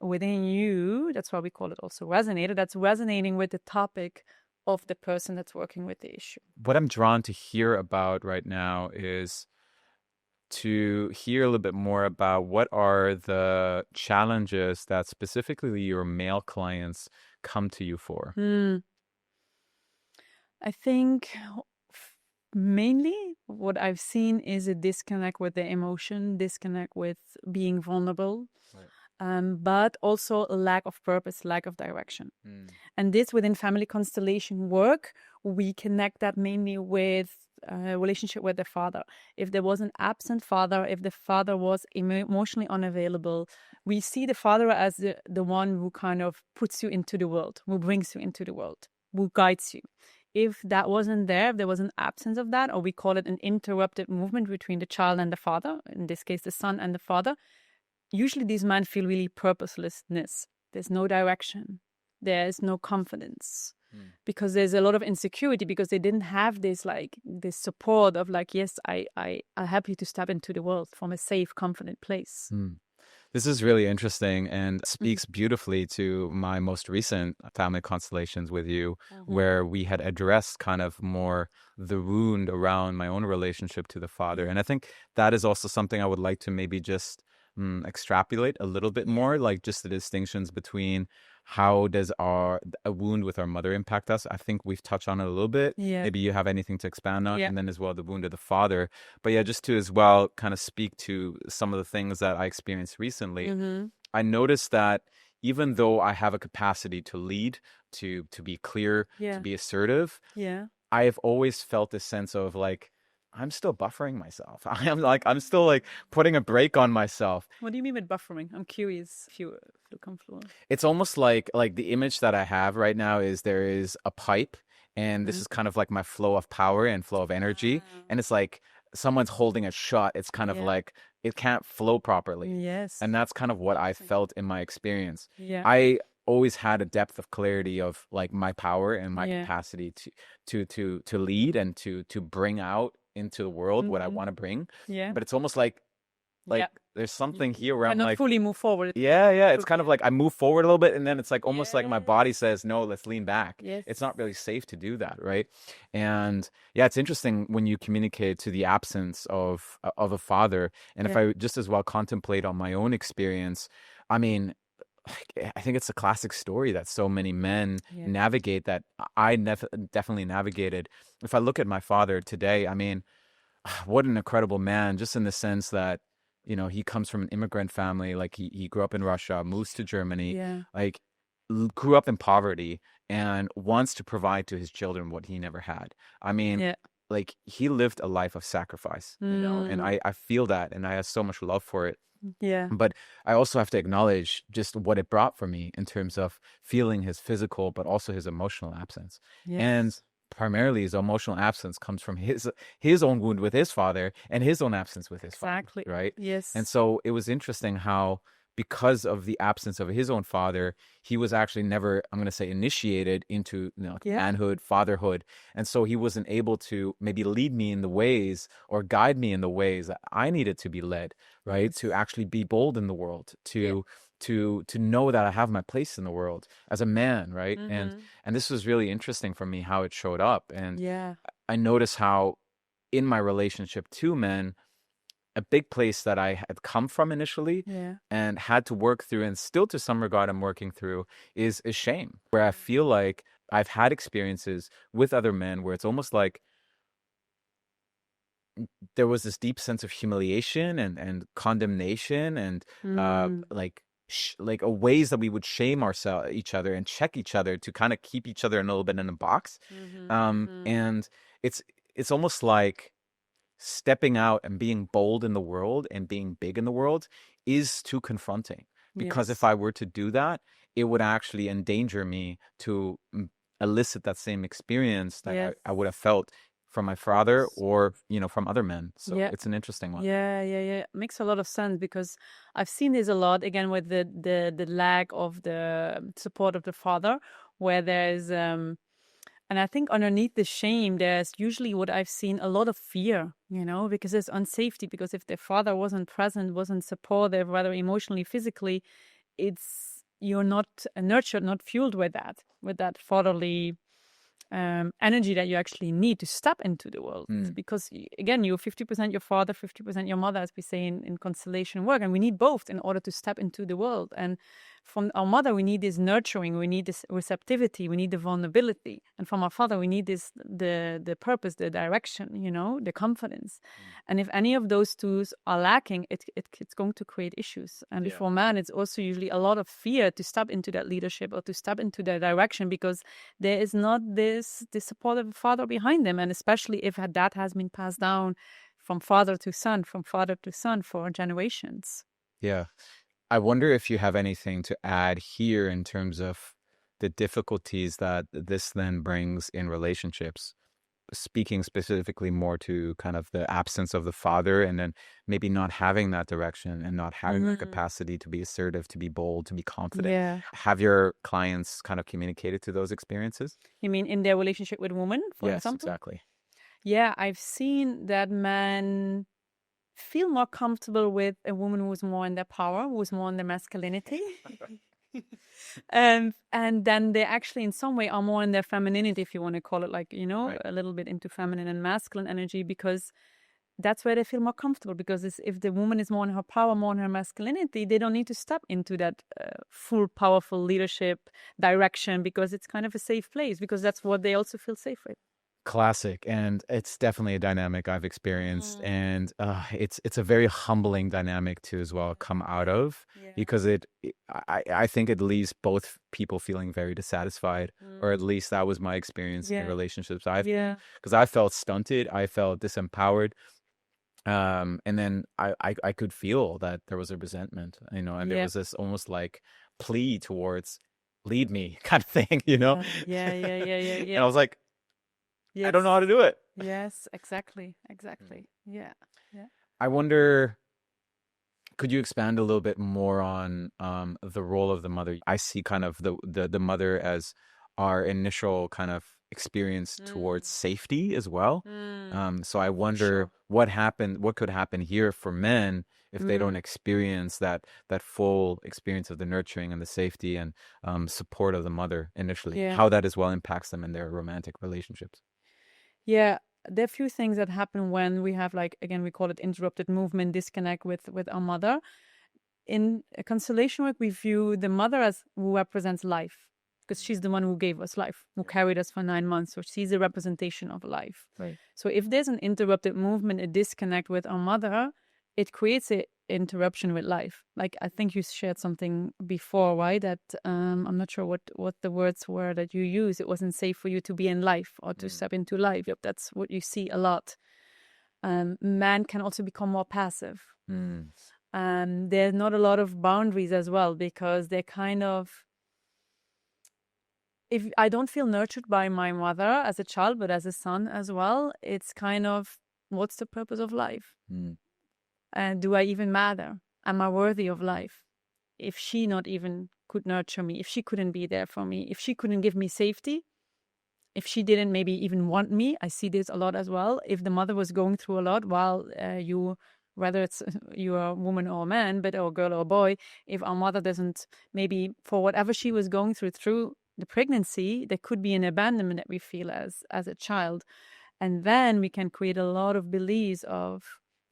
within you, that's why we call it also resonator, that's resonating with the topic of the person that's working with the issue. What I'm drawn to hear about right now is to hear a little bit more about what are the challenges that specifically your male clients come to you for. I think mainly what I've seen is a disconnect with the emotion, disconnect with being vulnerable, but also a lack of purpose, lack of direction. And this within family constellation work, we connect that mainly with a relationship with the father. If there was an absent father, if the father was emotionally unavailable, we see the father as the one who kind of puts you into the world, who brings you into the world, who guides you. If that wasn't there, if there was an absence of that, or we call it an interrupted movement between the child and the father, in this case, the son and the father, usually these men feel really purposelessness. There's no direction. There's no confidence. Because there's a lot of insecurity, because they didn't have this support of yes, I'm happy to step into the world from a safe, confident place. This is really interesting and speaks beautifully to my most recent family constellations with you, where we had addressed kind of more the wound around my own relationship to the father. And I think that is also something I would like to maybe just extrapolate a little bit more, like just the distinctions between how does a wound with our mother impact us? I think we've touched on it a little bit. Maybe you have anything to expand on, and then as well the wound of the father. But yeah, just to as well kind of speak to some of the things that I experienced recently. I noticed that even though I have a capacity to lead, to be clear, to be assertive, I have always felt this sense of I'm still buffering myself. I'm still putting a brake on myself. What do you mean with buffering? I'm curious if you feel comfortable. It's almost like the image that I have right now is there is a pipe, and this is kind of like my flow of power and flow of energy. And it's like someone's holding it shut. It's kind of like it can't flow properly. Yes. And that's kind of what I felt in my experience. I always had a depth of clarity of my power and my capacity to lead and to bring out into the world what I want to bring. But it's almost like there's something here where I'm fully move forward. It's kind of I move forward a little bit, and then it's almost like my body says, no, let's lean back. It's not really safe to do that, right? And it's interesting when you communicate to the absence of a father. And if I just as well contemplate on my own experience, I mean, I think it's a classic story that so many men navigate, that I definitely navigated. If I look at my father today, I mean, what an incredible man, just in the sense that, he comes from an immigrant family. He grew up in Russia, moves to Germany, grew up in poverty, and wants to provide to his children what he never had. I mean, he lived a life of sacrifice, and I feel that, and I have so much love for it. But I also have to acknowledge just what it brought for me in terms of feeling his physical, but also his emotional absence. And primarily his emotional absence comes from his own wound with his father and his own absence with his father, right? Yes. And so it was interesting how, because of the absence of his own father, he was actually never, I'm going to say, initiated into manhood, fatherhood. And so he wasn't able to maybe lead me in the ways or guide me in the ways that I needed to be led, right? To actually be bold in the world, to know that I have my place in the world as a man, right? And this was really interesting for me, how it showed up. And I noticed how in my relationship to men, a big place that I had come from initially and had to work through, and still to some regard I'm working through, is shame, where I feel like I've had experiences with other men where it's almost like there was this deep sense of humiliation and condemnation and like ways that we would shame each other and check each other to kind of keep each other a little bit in a box. And it's almost like stepping out and being bold in the world and being big in the world is too confronting, because if I were to do that, it would actually endanger me to elicit that same experience that I would have felt from my father or, from other men. So it's an interesting one. Yeah. Makes a lot of sense, because I've seen this a lot, again, with the lack of the support of the father, where there's, and I think underneath the shame, there's usually, what I've seen, a lot of fear, because there's unsafety, because if the father wasn't present, wasn't supportive, whether emotionally, physically, you're not nurtured, not fueled with that fatherly energy that you actually need to step into the world. Because again, you're 50% your father, 50% your mother, as we say in constellation work, and we need both in order to step into the world. And from our mother, we need this nurturing, we need this receptivity, we need the vulnerability, and from our father, we need this the purpose, the direction, the confidence. And if any of those two are lacking, it's going to create issues. And for man, it's also usually a lot of fear to step into that leadership or to step into that direction, because there is not this supportive father behind them, and especially if that has been passed down from father to son for generations. Yeah. I wonder if you have anything to add here in terms of the difficulties that this then brings in relationships, speaking specifically more to kind of the absence of the father, and then maybe not having that direction and not having that capacity to be assertive, to be bold, to be confident. Yeah. Have your clients kind of communicated to those experiences? You mean in their relationship with women, for example? Yes, exactly. Yeah, I've seen that men feel more comfortable with a woman who's more in their power, who's more in their masculinity. And then they actually in some way are more in their femininity, if you want to call it, like, a little bit into feminine and masculine energy, because that's where they feel more comfortable. Because if the woman is more in her power, more in her masculinity, they don't need to step into that full powerful leadership direction, because it's kind of a safe place, because that's what they also feel safe with. Classic. And it's definitely a dynamic I've experienced, and it's a very humbling dynamic to as well come out of, because I think it leaves both people feeling very dissatisfied, or at least that was my experience in relationships. Because I felt stunted, I felt disempowered, and then I could feel that there was a resentment, and there was this almost like plea towards lead me kind of thing, Yeah. And I was like, I don't know how to do it. Yes, exactly. Yeah. I wonder, could you expand a little bit more on the role of the mother? I see kind of the mother as our initial kind of experience towards safety as well. So I wonder what could happen here for men if they don't experience that full experience of the nurturing and the safety and support of the mother initially. How that as well impacts them in their romantic relationships. Yeah, there are a few things that happen when we have, like, again, we call it interrupted movement, disconnect with our mother. In a constellation work, we view the mother as who represents life, because she's the one who gave us life, who carried us for 9 months. So she's a representation of life. Right. So if there's an interrupted movement, a disconnect with our mother, it creates an interruption with life. Like, I think you shared something before, right? That I'm not sure what the words were that you used. It wasn't safe for you to be in life or to step into life. Yep. That's what you see a lot. Man can also become more passive. There's not a lot of boundaries as well, because they're kind of, if I don't feel nurtured by my mother as a child, but as a son as well, it's kind of, what's the purpose of life? And do I even matter? Am I worthy of life? If she not even could nurture me, if she couldn't be there for me, if she couldn't give me safety, if she didn't maybe even want me, I see this a lot as well. If the mother was going through a lot while whether it's you're a woman or a man, or a girl or a boy, if our mother doesn't, maybe for whatever she was going through the pregnancy, there could be an abandonment that we feel as a child. And then we can create a lot of beliefs of,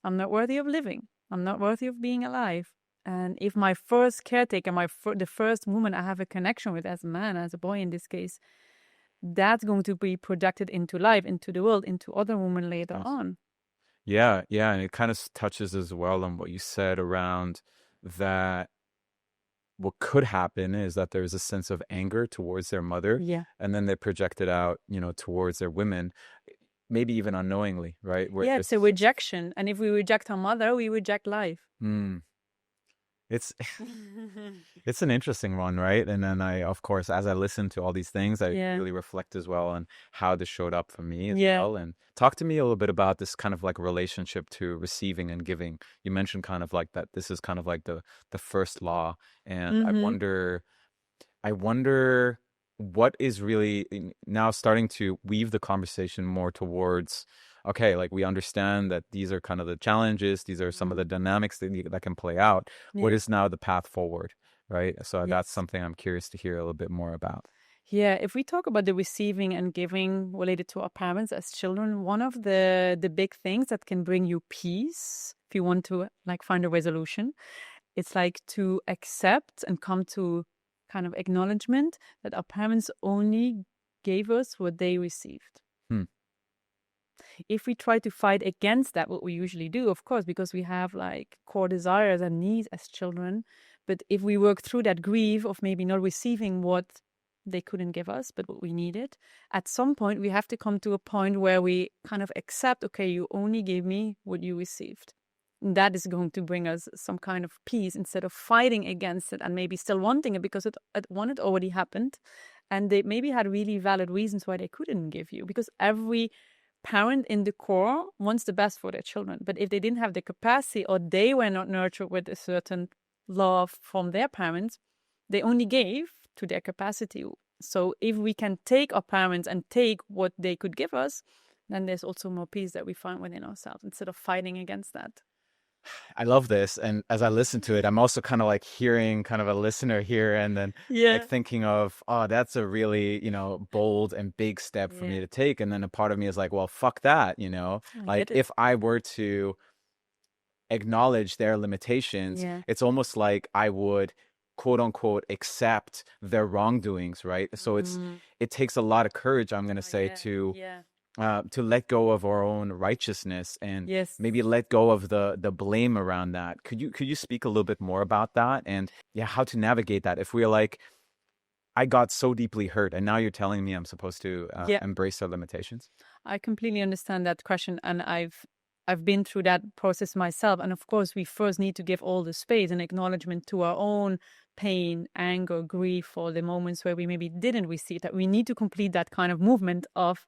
I'm not worthy of living. I'm not worthy of being alive. And if my first caretaker, the first woman I have a connection with as a man, as a boy in this case, that's going to be projected into life, into the world, into other women later on. Yeah, yeah, and it kind of touches as well on what you said around that. What could happen is that there's a sense of anger towards their mother, Yeah. and then they project it out, towards their women, maybe even unknowingly, right? Where Yeah, it's a rejection. And if we reject our mother, we reject life. it's it's an interesting one, right? And then of course, as I listen to all these things, I really reflect as well on how this showed up for me as well. And talk to me a little bit about this kind of like relationship to receiving and giving. You mentioned kind of like that this is kind of like the first law. And I wonder what is really now starting to weave the conversation more towards, okay, like we understand that these are kind of the challenges, these are some of the dynamics that can play out. What is now the path forward, right? So that's something I'm curious to hear a little bit more about. Yeah, if we talk about the receiving and giving related to our parents as children, one of the big things that can bring you peace, if you want to like find a resolution, it's like to accept and come to kind of acknowledgement that our parents only gave us what they received. If we try to fight against that, what we usually do, of course, because we have like core desires and needs as children, but if we work through that grief of maybe not receiving what they couldn't give us, but what we needed, at some point we have to come to a point where we kind of accept, okay, you only gave me what you received. And that is going to bring us some kind of peace instead of fighting against it and maybe still wanting it because it already happened. And they maybe had really valid reasons why they couldn't give you, because every parent in the core wants the best for their children. But if they didn't have the capacity or they were not nurtured with a certain love from their parents, they only gave to their capacity. So if we can take our parents and take what they could give us, then there's also more peace that we find within ourselves instead of fighting against that. I love this. And as I listen to it, I'm also kind of like hearing kind of a listener here and then like thinking of, oh, that's a really, bold and big step for me to take. And then a part of me is like, well, fuck that, like if I were to acknowledge their limitations, it's almost like I would quote unquote accept their wrongdoings, right? So it takes a lot of courage, I'm going to say, to let go of our own righteousness and maybe let go of the blame around that. Could you speak a little bit more about that and how to navigate that if we're like, I got so deeply hurt and now you're telling me I'm supposed to embrace their limitations? I completely understand that question, and I've been through that process myself. And of course, we first need to give all the space and acknowledgement to our own pain, anger, grief, for the moments where we maybe didn't receive that. We need to complete that kind of movement of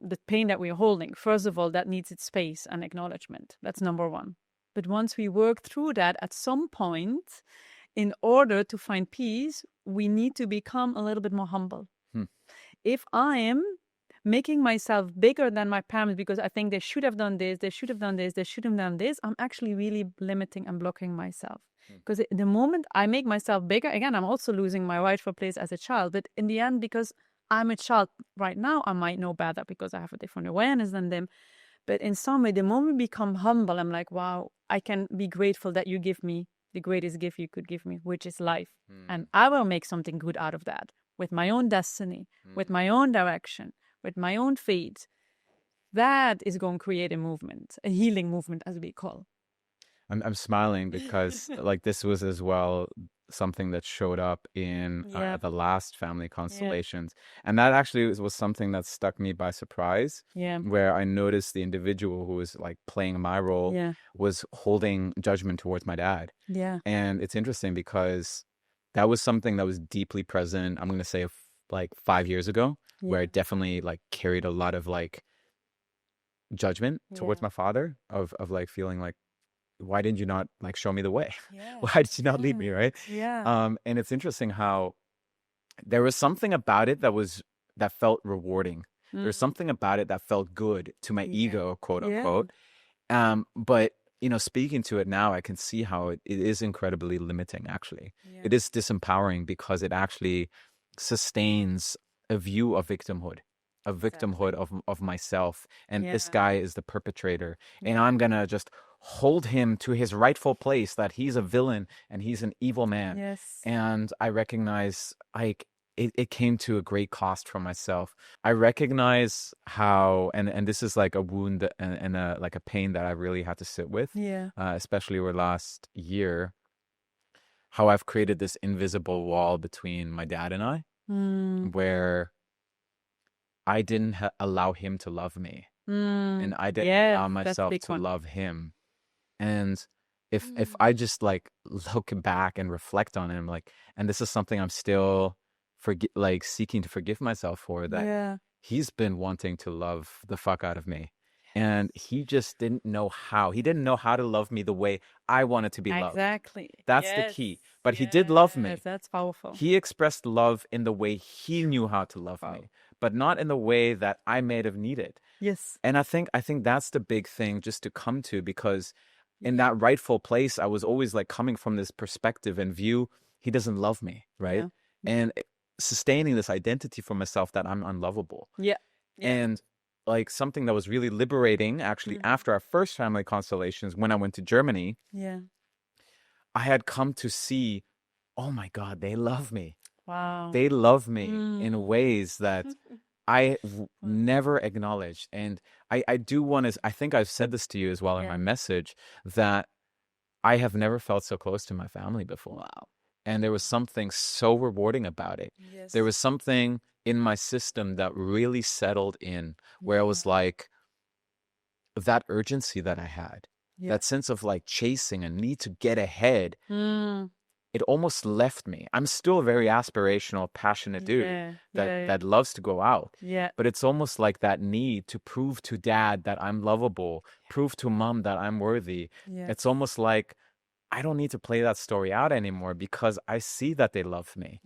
the pain that we're holding. First of all, that needs its space and acknowledgement. That's number one. But once we work through that, at some point, in order to find peace, we need to become a little bit more humble. If I am making myself bigger than my parents because I think they should have done this, they should have done this, they should have done this, I'm actually really limiting and blocking myself. Because the moment I make myself bigger, again, I'm also losing my rightful place as a child. But in the end, because I'm a child right now, I might know better because I have a different awareness than them. But in some way, the moment we become humble, I'm like, wow, I can be grateful that you give me the greatest gift you could give me, which is life. And I will make something good out of that with my own destiny, with my own direction, with my own fate. That is going to create a movement, a healing movement, as we call. I'm smiling because like this was as well something that showed up in the last family constellations. And that actually was something that stuck me by surprise, where I noticed the individual who was like playing my role was holding judgment towards my dad. And it's interesting because that was something that was deeply present, I'm going to say like 5 years ago, where I definitely like carried a lot of like judgment towards my father of like feeling like, why didn't you not like show me the way? Why did you not lead me? Right. And it's interesting how there was something about it that felt rewarding. There's something about it that felt good to my ego, quote unquote. But speaking to it now, I can see how it is incredibly limiting. Actually, it is disempowering because it actually sustains a view of victimhood. A victimhood of myself, and this guy is the perpetrator, and I'm gonna just hold him to his rightful place that he's a villain and he's an evil man. And I recognize like it came to a great cost for myself. I recognize how, and this is like a wound and a, like a pain that I really had to sit with, especially over the last year, how I've created this invisible wall between my dad and I, where I didn't allow him to love me, and I didn't allow myself to love him. And if I just like look back and reflect on it, I'm like, and this is something I'm still seeking to forgive myself for, that he's been wanting to love the fuck out of me. And he just didn't know how. He didn't know how to love me the way I wanted to be loved. Exactly. That's the key. But he did love me. Yes, that's powerful. He expressed love in the way he knew how to love me, but not in the way that I may have needed. Yes. And I think that's the big thing just to come to, because in that rightful place, I was always like coming from this perspective and view, he doesn't love me, right? And sustaining this identity for myself that I'm unlovable. And like something that was really liberating, actually, after our first family constellations, when I went to Germany, I had come to see, oh my God, they love me. Wow. They love me in ways that I never acknowledged. And I do want to, I think I've said this to you as well in my message, that I have never felt so close to my family before. Wow. And there was something so rewarding about it. Yes. There was something in my system that really settled in, where I was like, that urgency that I had, that sense of like chasing and need to get ahead, it almost left me. I'm still a very aspirational, passionate dude that loves to go out. But it's almost like that need to prove to dad that I'm lovable, prove to mom that I'm worthy. It's almost like I don't need to play that story out anymore, because I see that they love me.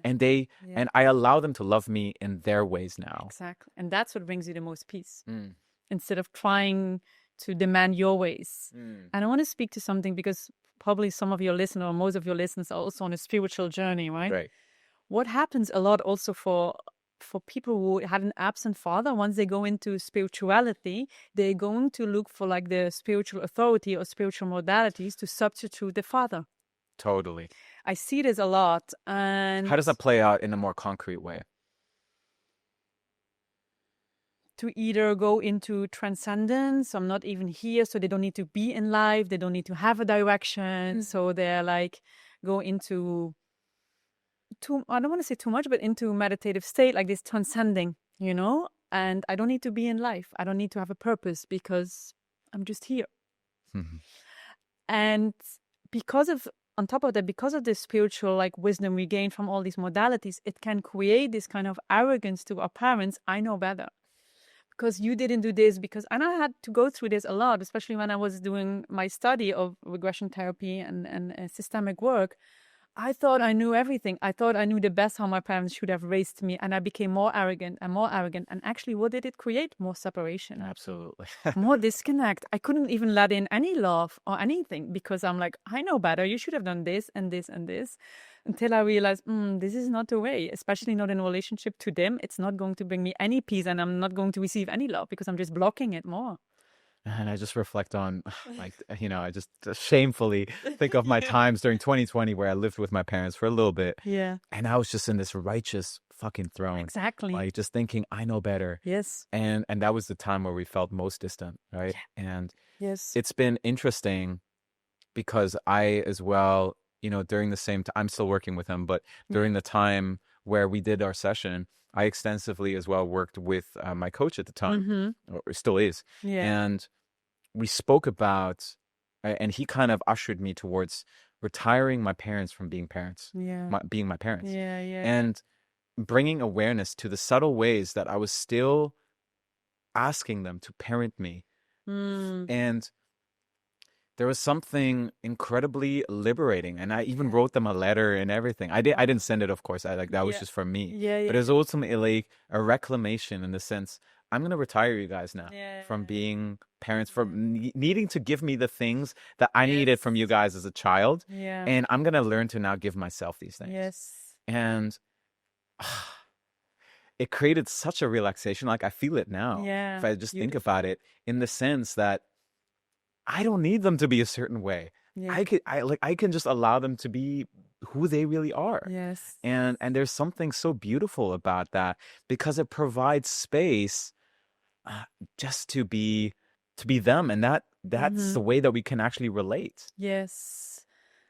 And and I allow them to love me in their ways now. Exactly. And that's what brings you the most peace. Instead of trying to demand your ways. And I want to speak to something, because probably some of your listeners, or most of your listeners, are also on a spiritual journey, right? Right. What happens a lot also for people who had an absent father, once they go into spirituality, they're going to look for like the spiritual authority or spiritual modalities to substitute the father. Totally. I see this a lot. And how does that play out in a more concrete way? To either go into transcendence, I'm not even here, so they don't need to be in life, they don't need to have a direction, so they're like go into I don't want to say too much, but into meditative state, like this transcending, and I don't need to be in life, I don't need to have a purpose, because I'm just here. And on top of that, because of the spiritual like wisdom we gain from all these modalities, it can create this kind of arrogance to our parents. I know better, because you didn't do this, and I had to go through this a lot, especially when I was doing my study of regression therapy and systemic work. I thought I knew everything. I thought I knew the best how my parents should have raised me, and I became more arrogant. And actually, what did it create? More separation. Absolutely. More disconnect. I couldn't even let in any love or anything, because I'm like, I know better. You should have done this and this and this. Until I realized, this is not the way, especially not in relationship to them. It's not going to bring me any peace, and I'm not going to receive any love, because I'm just blocking it more. And I just reflect on, like, I just shamefully think of my times during 2020 where I lived with my parents for a little bit. And I was just in this righteous fucking throne. Exactly. Like, just thinking, I know better. Yes. And that was the time where we felt most distant, right? And yes, it's been interesting, because I as well, during the same time, I'm still working with him, but during the time where we did our session, I extensively as well worked with my coach at the time, or still is. And we spoke about, and he kind of ushered me towards retiring my parents from being parents, being my parents, and bringing awareness to the subtle ways that I was still asking them to parent me. And there was something incredibly liberating, and I even wrote them a letter and everything. I didn't send it, of course. That was just for me. But it was ultimately like a reclamation, in the sense, I'm gonna retire you guys now from being parents, from needing to give me the things that I needed from you guys as a child, and I'm gonna learn to now give myself these things. And it created such a relaxation. Like, I feel it now. If I just think about it, in the sense that I don't need them to be a certain way. I can just allow them to be who they really are. Yes. And there's something so beautiful about that, because it provides space just to be them, and that's the way that we can actually relate. Yes.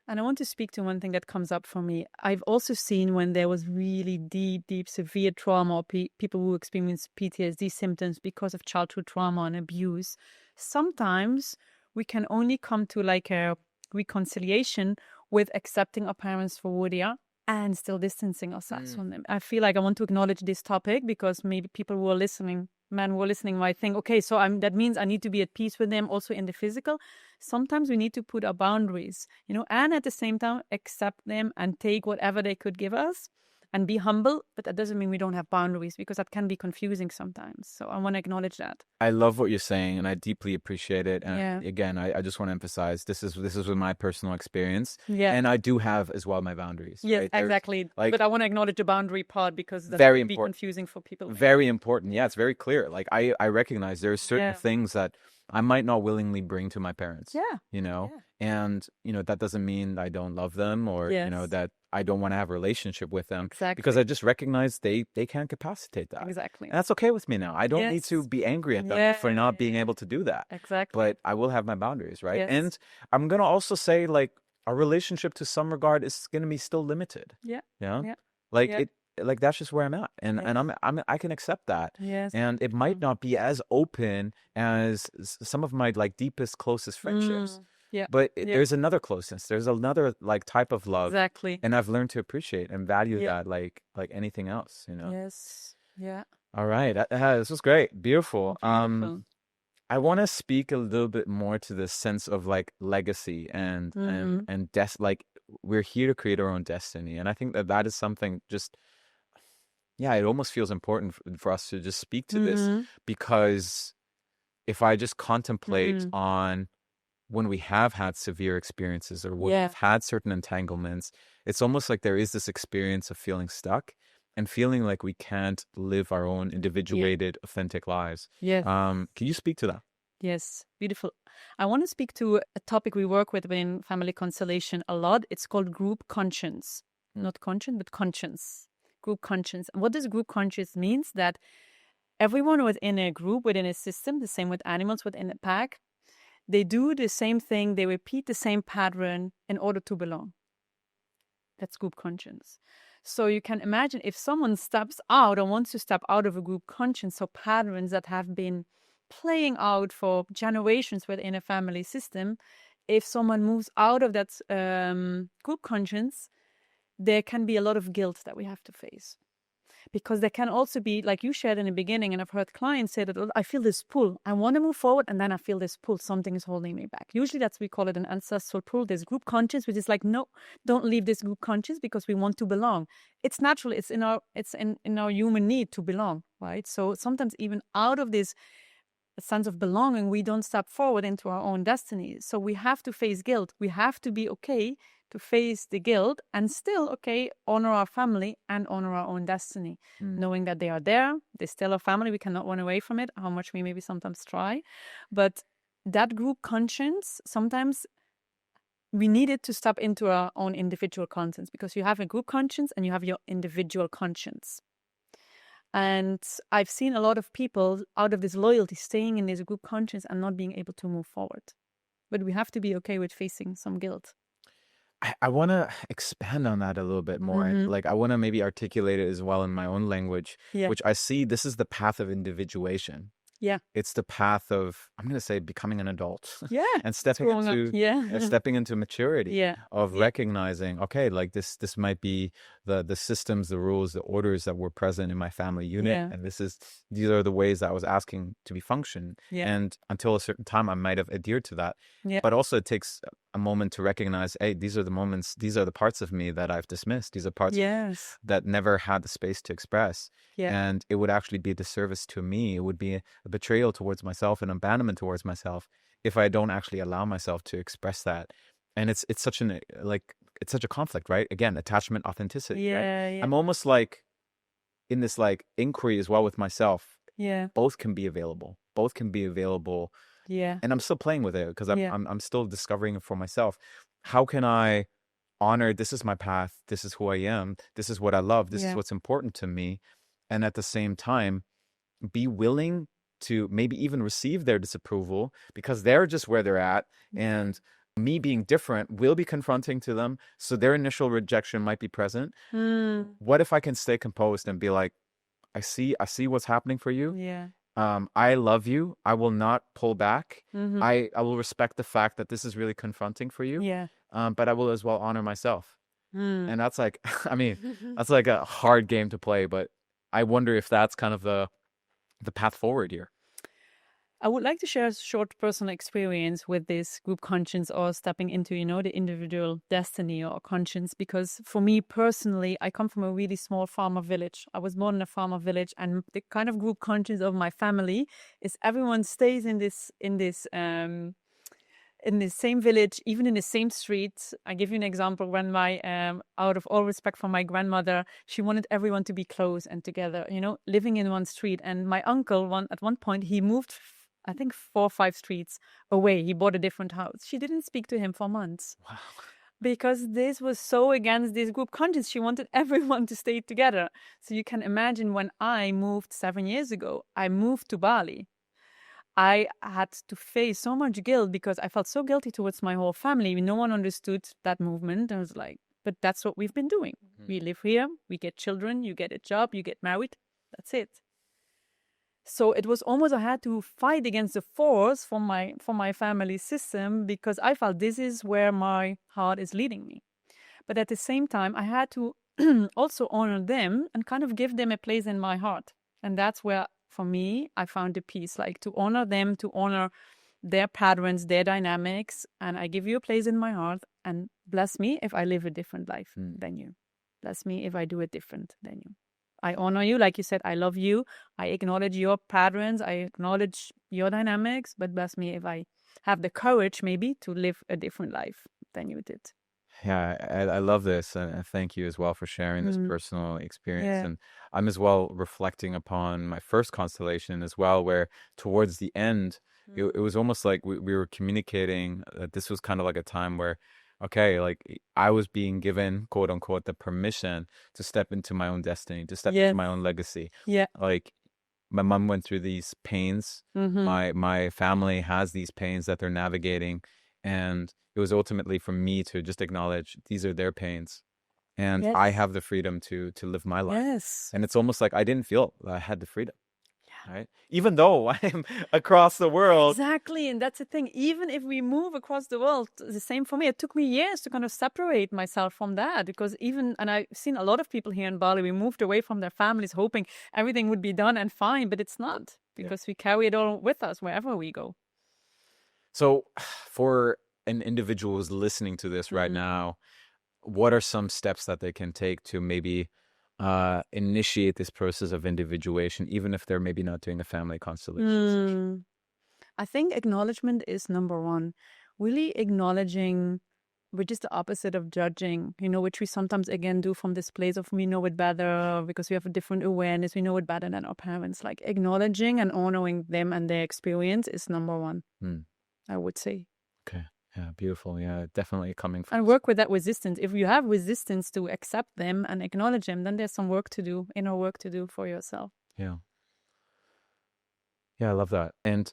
And I want to speak to one thing that comes up for me. I've also seen when there was really deep, severe trauma, or people who experience PTSD symptoms because of childhood trauma and abuse. Sometimes we can only come to like a reconciliation with accepting our parents for who they are and still distancing ourselves from them. I feel like I want to acknowledge this topic because maybe people who are listening, men who are listening, might think, okay, so that means I need to be at peace with them also in the physical. Sometimes we need to put our boundaries, and at the same time accept them and take whatever they could give us and be humble. But that doesn't mean we don't have boundaries, because that can be confusing sometimes. So I want to acknowledge that. I love what you're saying, and I deeply appreciate it. And again, I just want to emphasize this is with my personal experience. Yeah. And I do have as well my boundaries. Yes, right? exactly. But I want to acknowledge the boundary part, because that very can be confusing for people. Very important. Yeah, it's very clear. Like I recognize there are certain things that I might not willingly bring to my parents. Yeah. And that doesn't mean I don't love them, or that I don't want to have a relationship with them. Exactly. Because I just recognize they can't capacitate that. Exactly. And that's okay with me now. I don't need to be angry at them for not being able to do that. Exactly. But I will have my boundaries, right? Yes. And I'm gonna also say, like, our relationship to some regard is gonna be still limited. Yeah. Like that's just where I'm at, and I can accept that. Yes. And it might not be as open as some of my like deepest, closest friendships. Yeah. But there's another closeness. There's another like type of love. Exactly. And I've learned to appreciate and value that like anything else. Yes. Yeah. All right. This was great. Beautiful. I want to speak a little bit more to this sense of like legacy and like we're here to create our own destiny, and I think that is something just. Yeah, it almost feels important for us to just speak to this, because if I just contemplate on when we have had severe experiences or when we've had certain entanglements, it's almost like there is this experience of feeling stuck and feeling like we can't live our own individuated, authentic lives. Yes. Can you speak to that? Yes, beautiful. I want to speak to a topic we work with in family constellation a lot. It's called group conscience. Not conscience, but conscience. Group conscience. And what does group conscience means? That everyone within a group, within a system, the same with animals within a pack, they do the same thing, they repeat the same pattern in order to belong. That's group conscience. So you can imagine if someone steps out or wants to step out of a group conscience, or patterns that have been playing out for generations within a family system, if someone moves out of that group conscience, there can be a lot of guilt that we have to face. Because there can also be, like you shared in the beginning, and I've heard clients say that, I feel this pull. I want to move forward, and then I feel this pull. Something is holding me back. Usually we call it an ancestral pull. There's group conscience, which is like, no, don't leave this group conscience, because we want to belong. It's natural. It's in our human need to belong, right? So sometimes even out of this sense of belonging, we don't step forward into our own destiny. So we have to face guilt. We have to be okay to face the guilt and still, honor our family and honor our own destiny, knowing that they are there. They're still our family. We cannot run away from it, how much we maybe sometimes try. But that group conscience, sometimes we need it to step into our own individual conscience, because you have a group conscience and you have your individual conscience. And I've seen a lot of people out of this loyalty staying in this group conscience and not being able to move forward. But we have to be okay with facing some guilt. I want to expand on that a little bit more. Like, I want to maybe articulate it as well in my own language, which I see this is the path of individuation. Yeah. It's the path of, I'm going to say, becoming an adult. Yeah. And stepping into maturity. Of recognizing, okay, like this might be the systems, the rules, the orders that were present in my family unit. And these are the ways that I was asking to be functioned. And until a certain time, I might have adhered to that. But also it takes a moment to recognize, hey, these are the moments, these are the parts of me that I've dismissed. These are parts that never had the space to express. And it would actually be a disservice to me. It would be a betrayal towards myself, an abandonment towards myself, if I don't actually allow myself to express that. And it's such a conflict, right? Again, attachment, authenticity. Right? I'm almost like in this like inquiry as well with myself. Both can be available. And I'm still playing with it, because I'm still discovering it for myself. How can I honor, this is my path, this is who I am, this is what I love, this is what's important to me. And at the same time, be willing to maybe even receive their disapproval because they're just where they're at. And me being different will be confronting to them. So their initial rejection might be present. What if I can stay composed and be like, I see what's happening for you. Yeah. I love you. I will not pull back. I will respect the fact that this is really confronting for you. Yeah. But I will as well honor myself. And that's like, I mean, that's like a hard game to play, but I wonder if that's kind of the path forward here. I would like to share a short personal experience with this group conscience or stepping into, the individual destiny or conscience, because for me personally, I come from a really small farmer village. I was born in a farmer village, and the kind of group conscience of my family is everyone stays in this same village, even in the same street. I give you an example. When out of all respect for my grandmother, she wanted everyone to be close and together, living in one street. And my uncle, at one point, he moved, I think 4 or 5 streets away. He bought a different house. She didn't speak to him for months. Wow. Because this was so against this group conscience. She wanted everyone to stay together. So you can imagine when I moved 7 years ago, I moved to Bali. I had to face so much guilt because I felt so guilty towards my whole family. No one understood that movement. I was like, but that's what we've been doing. We live here, we get children, you get a job, you get married. That's it. So it was almost I had to fight against the force for my family system because I felt this is where my heart is leading me. But at the same time, I had to also honor them and kind of give them a place in my heart. And that's where, for me, I found the peace, like to honor them, to honor their patterns, their dynamics. And I give you a place in my heart, and bless me if I live a different life than you. Bless me if I do it different than you. I honor you. Like you said, I love you. I acknowledge your patterns. I acknowledge your dynamics. But bless me if I have the courage maybe to live a different life than you did. Yeah, I love this. And thank you as well for sharing this personal experience. And I'm as well reflecting upon my first constellation as well, where towards the end, it was almost like we were communicating that this was kind of like a time where, okay, like I was being given, quote unquote, the permission to step into my own destiny, to step into my own legacy. Yeah. Like my mom went through these pains. My family has these pains that they're navigating. And it was ultimately for me to just acknowledge these are their pains. And I have the freedom to live my life. Yes. And it's almost like I didn't feel I had the freedom. Right? Even though I'm across the world. Exactly. And that's the thing. Even if we move across the world, the same for me. It took me years to kind of separate myself from that because and I've seen a lot of people here in Bali, we moved away from their families hoping everything would be done and fine, but it's not because we carry it all with us wherever we go. So for an individual who's listening to this right now, what are some steps that they can take to maybe initiate this process of individuation, even if they're maybe not doing a family constellation? I think acknowledgement is number one. Really acknowledging, which is the opposite of judging, which we sometimes again do from this place of we know it better because we have a different awareness. We know it better than our parents. Like acknowledging and honoring them and their experience is number one, I would say. Okay. Yeah, beautiful. Yeah, definitely coming from. And work with that resistance. If you have resistance to accept them and acknowledge them, then there's some work to do, inner work to do for yourself. Yeah. Yeah, I love that. And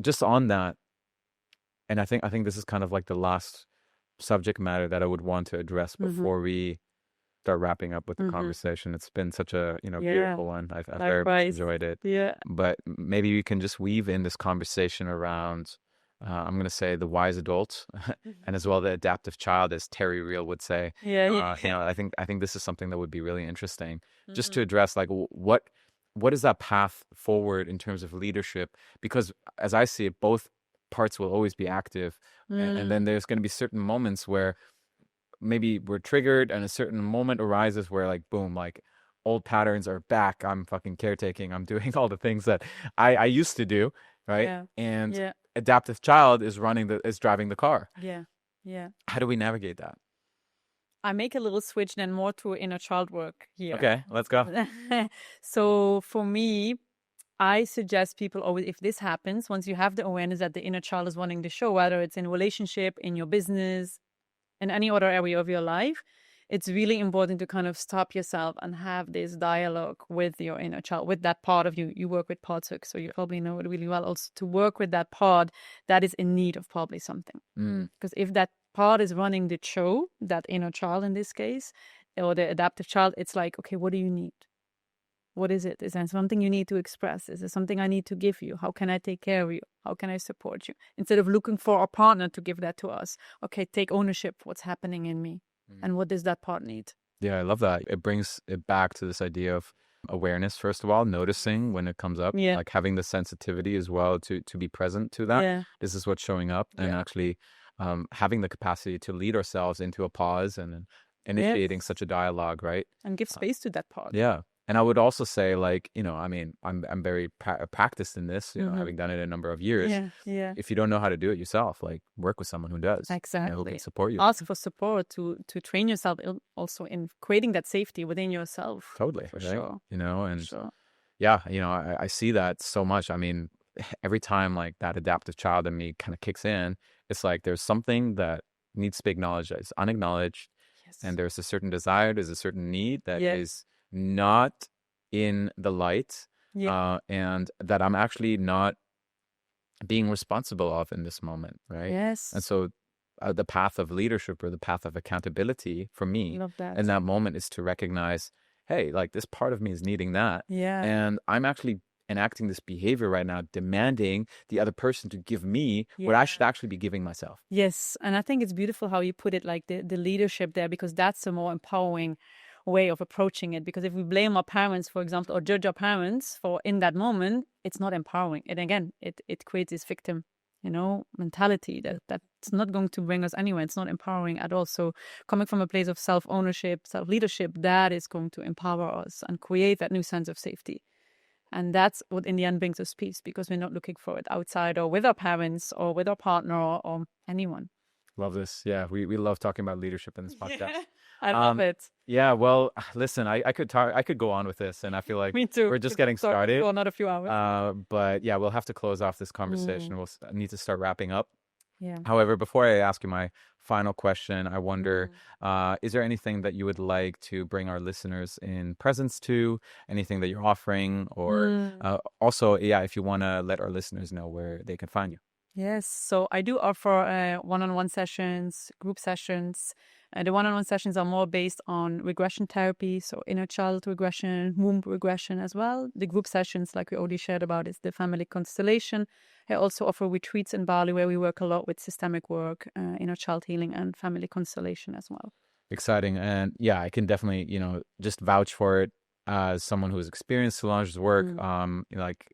just on that, and I think this is kind of like the last subject matter that I would want to address before we start wrapping up with the conversation. It's been such a beautiful one. I've very much enjoyed it. Yeah. But maybe we can just weave in this conversation around. I'm going to say the wise adult and as well the adaptive child, as Terry Real would say. I think this is something that would be really interesting just to address like what is that path forward in terms of leadership? Because as I see it, both parts will always be active. And then there's going to be certain moments where maybe we're triggered and a certain moment arises where like, boom, like old patterns are back. I'm fucking caretaking. I'm doing all the things that I used to do. Right. And adaptive child is driving the car. Yeah. How do we navigate that? I make a little switch then more to inner child work here. Okay, let's go. So for me, I suggest people always, if this happens, once you have the awareness that the inner child is wanting to show, whether it's in a relationship, in your business, in any other area of your life, it's really important to kind of stop yourself and have this dialogue with your inner child, with that part of you. You work with parts, so you probably know it really well. Also, to work with that part that is in need of probably something. Because if that part is running the show, that inner child in this case, or the adaptive child, it's like, okay, what do you need? What is it? Is there something you need to express? Is there something I need to give you? How can I take care of you? How can I support you? Instead of looking for a partner to give that to us, okay, take ownership of what's happening in me. And what does that part need? Yeah, I love that. It brings it back to this idea of awareness, first of all, noticing when it comes up, like having the sensitivity as well to be present to that. Yeah. This is what's showing up, and actually having the capacity to lead ourselves into a pause and initiating such a dialogue, right? And give space to that part. Yeah. And I would also say, like, you know, I mean, I'm very practiced in this, you know, having done it a number of years. Yeah. If you don't know how to do it yourself, like, work with someone who does. Exactly. Who can support you. Ask for support to train yourself also in creating that safety within yourself. Totally. For right? sure. You know, and yeah, you know, I see that so much. I mean, every time like that adaptive child in me kind of kicks in, it's like there's something that needs to be acknowledged that is unacknowledged. And there's a certain desire, there's a certain need that is not in the light, and that I'm actually not being responsible of in this moment, right? Yes. And so the path of leadership or the path of accountability for me in that moment is to recognize, hey, like this part of me is needing that. And I'm actually enacting this behavior right now, demanding the other person to give me what I should actually be giving myself. Yes. And I think it's beautiful how you put it, like the leadership there, because that's a more empowering way of approaching it. Because if we blame our parents, for example, or judge our parents for in that moment, it's not empowering. And again, it creates this victim, you know, mentality that's not going to bring us anywhere. It's not empowering at all. So coming from a place of self-ownership, self-leadership, that is going to empower us and create that new sense of safety. And that's what in the end brings us peace, because we're not looking for it outside or with our parents or with our partner or anyone. Love this. Yeah, we love talking about leadership in this podcast. I love it. Yeah, well, listen, I could go on with this, and I feel like Me too. We're just getting started. Go another few hours. But yeah, we'll have to close off this conversation. We'll need to start wrapping up. Yeah. However, before I ask you my final question, I wonder, is there anything that you would like to bring our listeners in presence to? Anything that you're offering? Or also, if you want to let our listeners know where they can find you. Yes. So I do offer one-on-one sessions, group sessions. The one-on-one sessions are more based on regression therapy, so inner child regression, womb regression as well. The group sessions, like we already shared about, is the family constellation. I also offer retreats in Bali where we work a lot with systemic work, inner child healing, and family constellation as well. Exciting. And yeah, I can definitely, you know, just vouch for it as someone who's experienced Solange's work. Like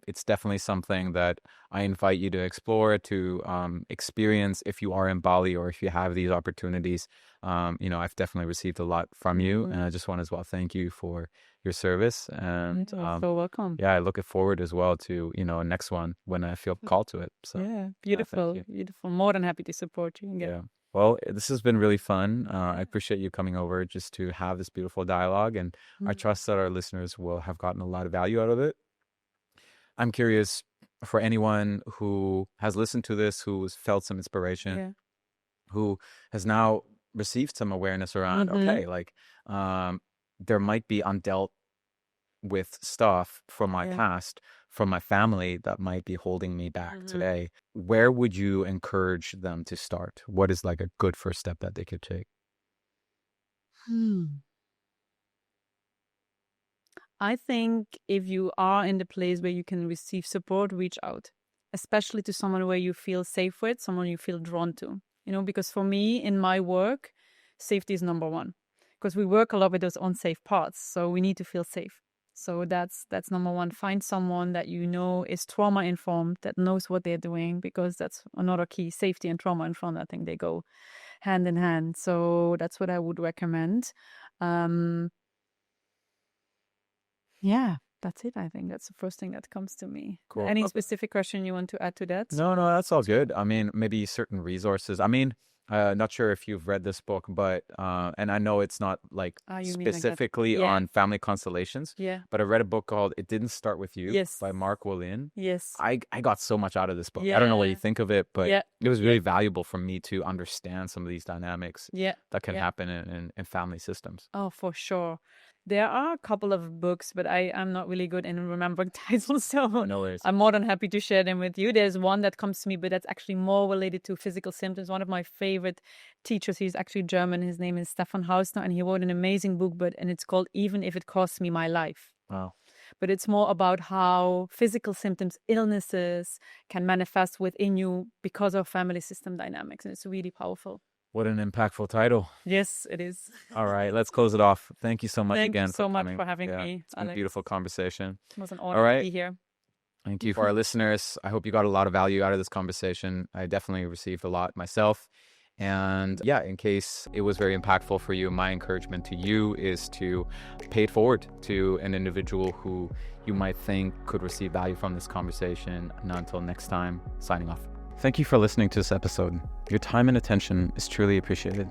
it's definitely something that I invite you to explore, to experience if you are in Bali or if you have these opportunities. You know, I've definitely received a lot from you, and I just want to as well thank you for your service. And You're so welcome. Yeah, I look forward as well to, you know, next one when I feel called to it. So yeah, beautiful, beautiful. More than happy to support you. Yeah. Well, this has been really fun. I appreciate you coming over just to have this beautiful dialogue, and I trust that our listeners will have gotten a lot of value out of it. I'm curious, for anyone who has listened to this, who's felt some inspiration, who has now received some awareness around, okay, like there might be undealt with stuff from my past, from my family that might be holding me back today. Where would you encourage them to start? What is like a good first step that they could take? I think if you are in the place where you can receive support, reach out, especially to someone where you feel safe with, someone you feel drawn to. You know, because for me, in my work, safety is number one, because we work a lot with those unsafe parts. So we need to feel safe. So that's number one. Find someone that you know is trauma informed, that knows what they're doing, because that's another key. Safety and trauma informed, I think they go hand in hand. So that's what I would recommend. Yeah, that's it. I think that's the first thing that comes to me. Cool. Any specific question you want to add to that? No, that's all good. I mean, maybe certain resources. I mean, Not sure if you've read this book, but and I know it's not like specifically on family constellations. Yeah. But I read a book called "It Didn't Start with You" Yes. by Mark Willin. Yes. I got so much out of this book. I don't know what you think of it, but it was really valuable for me to understand some of these dynamics that can happen in family systems. Oh, for sure. There are a couple of books, but I'm not really good in remembering titles, so no worries. I'm more than happy to share them with you. There's one that comes to me, but that's actually more related to physical symptoms. One of my favorite teachers, he's actually German. His name is Stefan Hausner, and he wrote an amazing book, and it's called Even If It Costs Me My Life. Wow. But it's more about how physical symptoms, illnesses can manifest within you because of family system dynamics, and it's really powerful. What an impactful title. Yes, it is. All right, let's close it off. Thank you so much again. Thank you so much for having me. It's been a beautiful conversation. It was an honor to be here. Thank you. For our listeners, I hope you got a lot of value out of this conversation. I definitely received a lot myself. And in case it was very impactful for you, my encouragement to you is to pay it forward to an individual who you might think could receive value from this conversation. And until next time, signing off. Thank you for listening to this episode. Your time and attention is truly appreciated.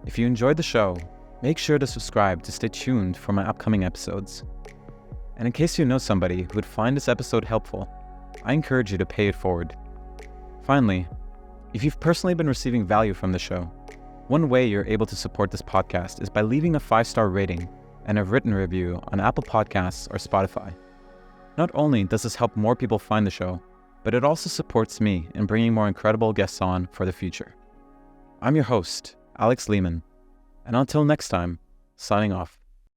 If you enjoyed the show, make sure to subscribe to stay tuned for my upcoming episodes. And in case you know somebody who would find this episode helpful, I encourage you to pay it forward. Finally, if you've personally been receiving value from the show, one way you're able to support this podcast is by leaving a 5-star rating and a written review on Apple Podcasts or Spotify. Not only does this help more people find the show, but it also supports me in bringing more incredible guests on for the future. I'm your host, Alex Lehman, and until next time, signing off.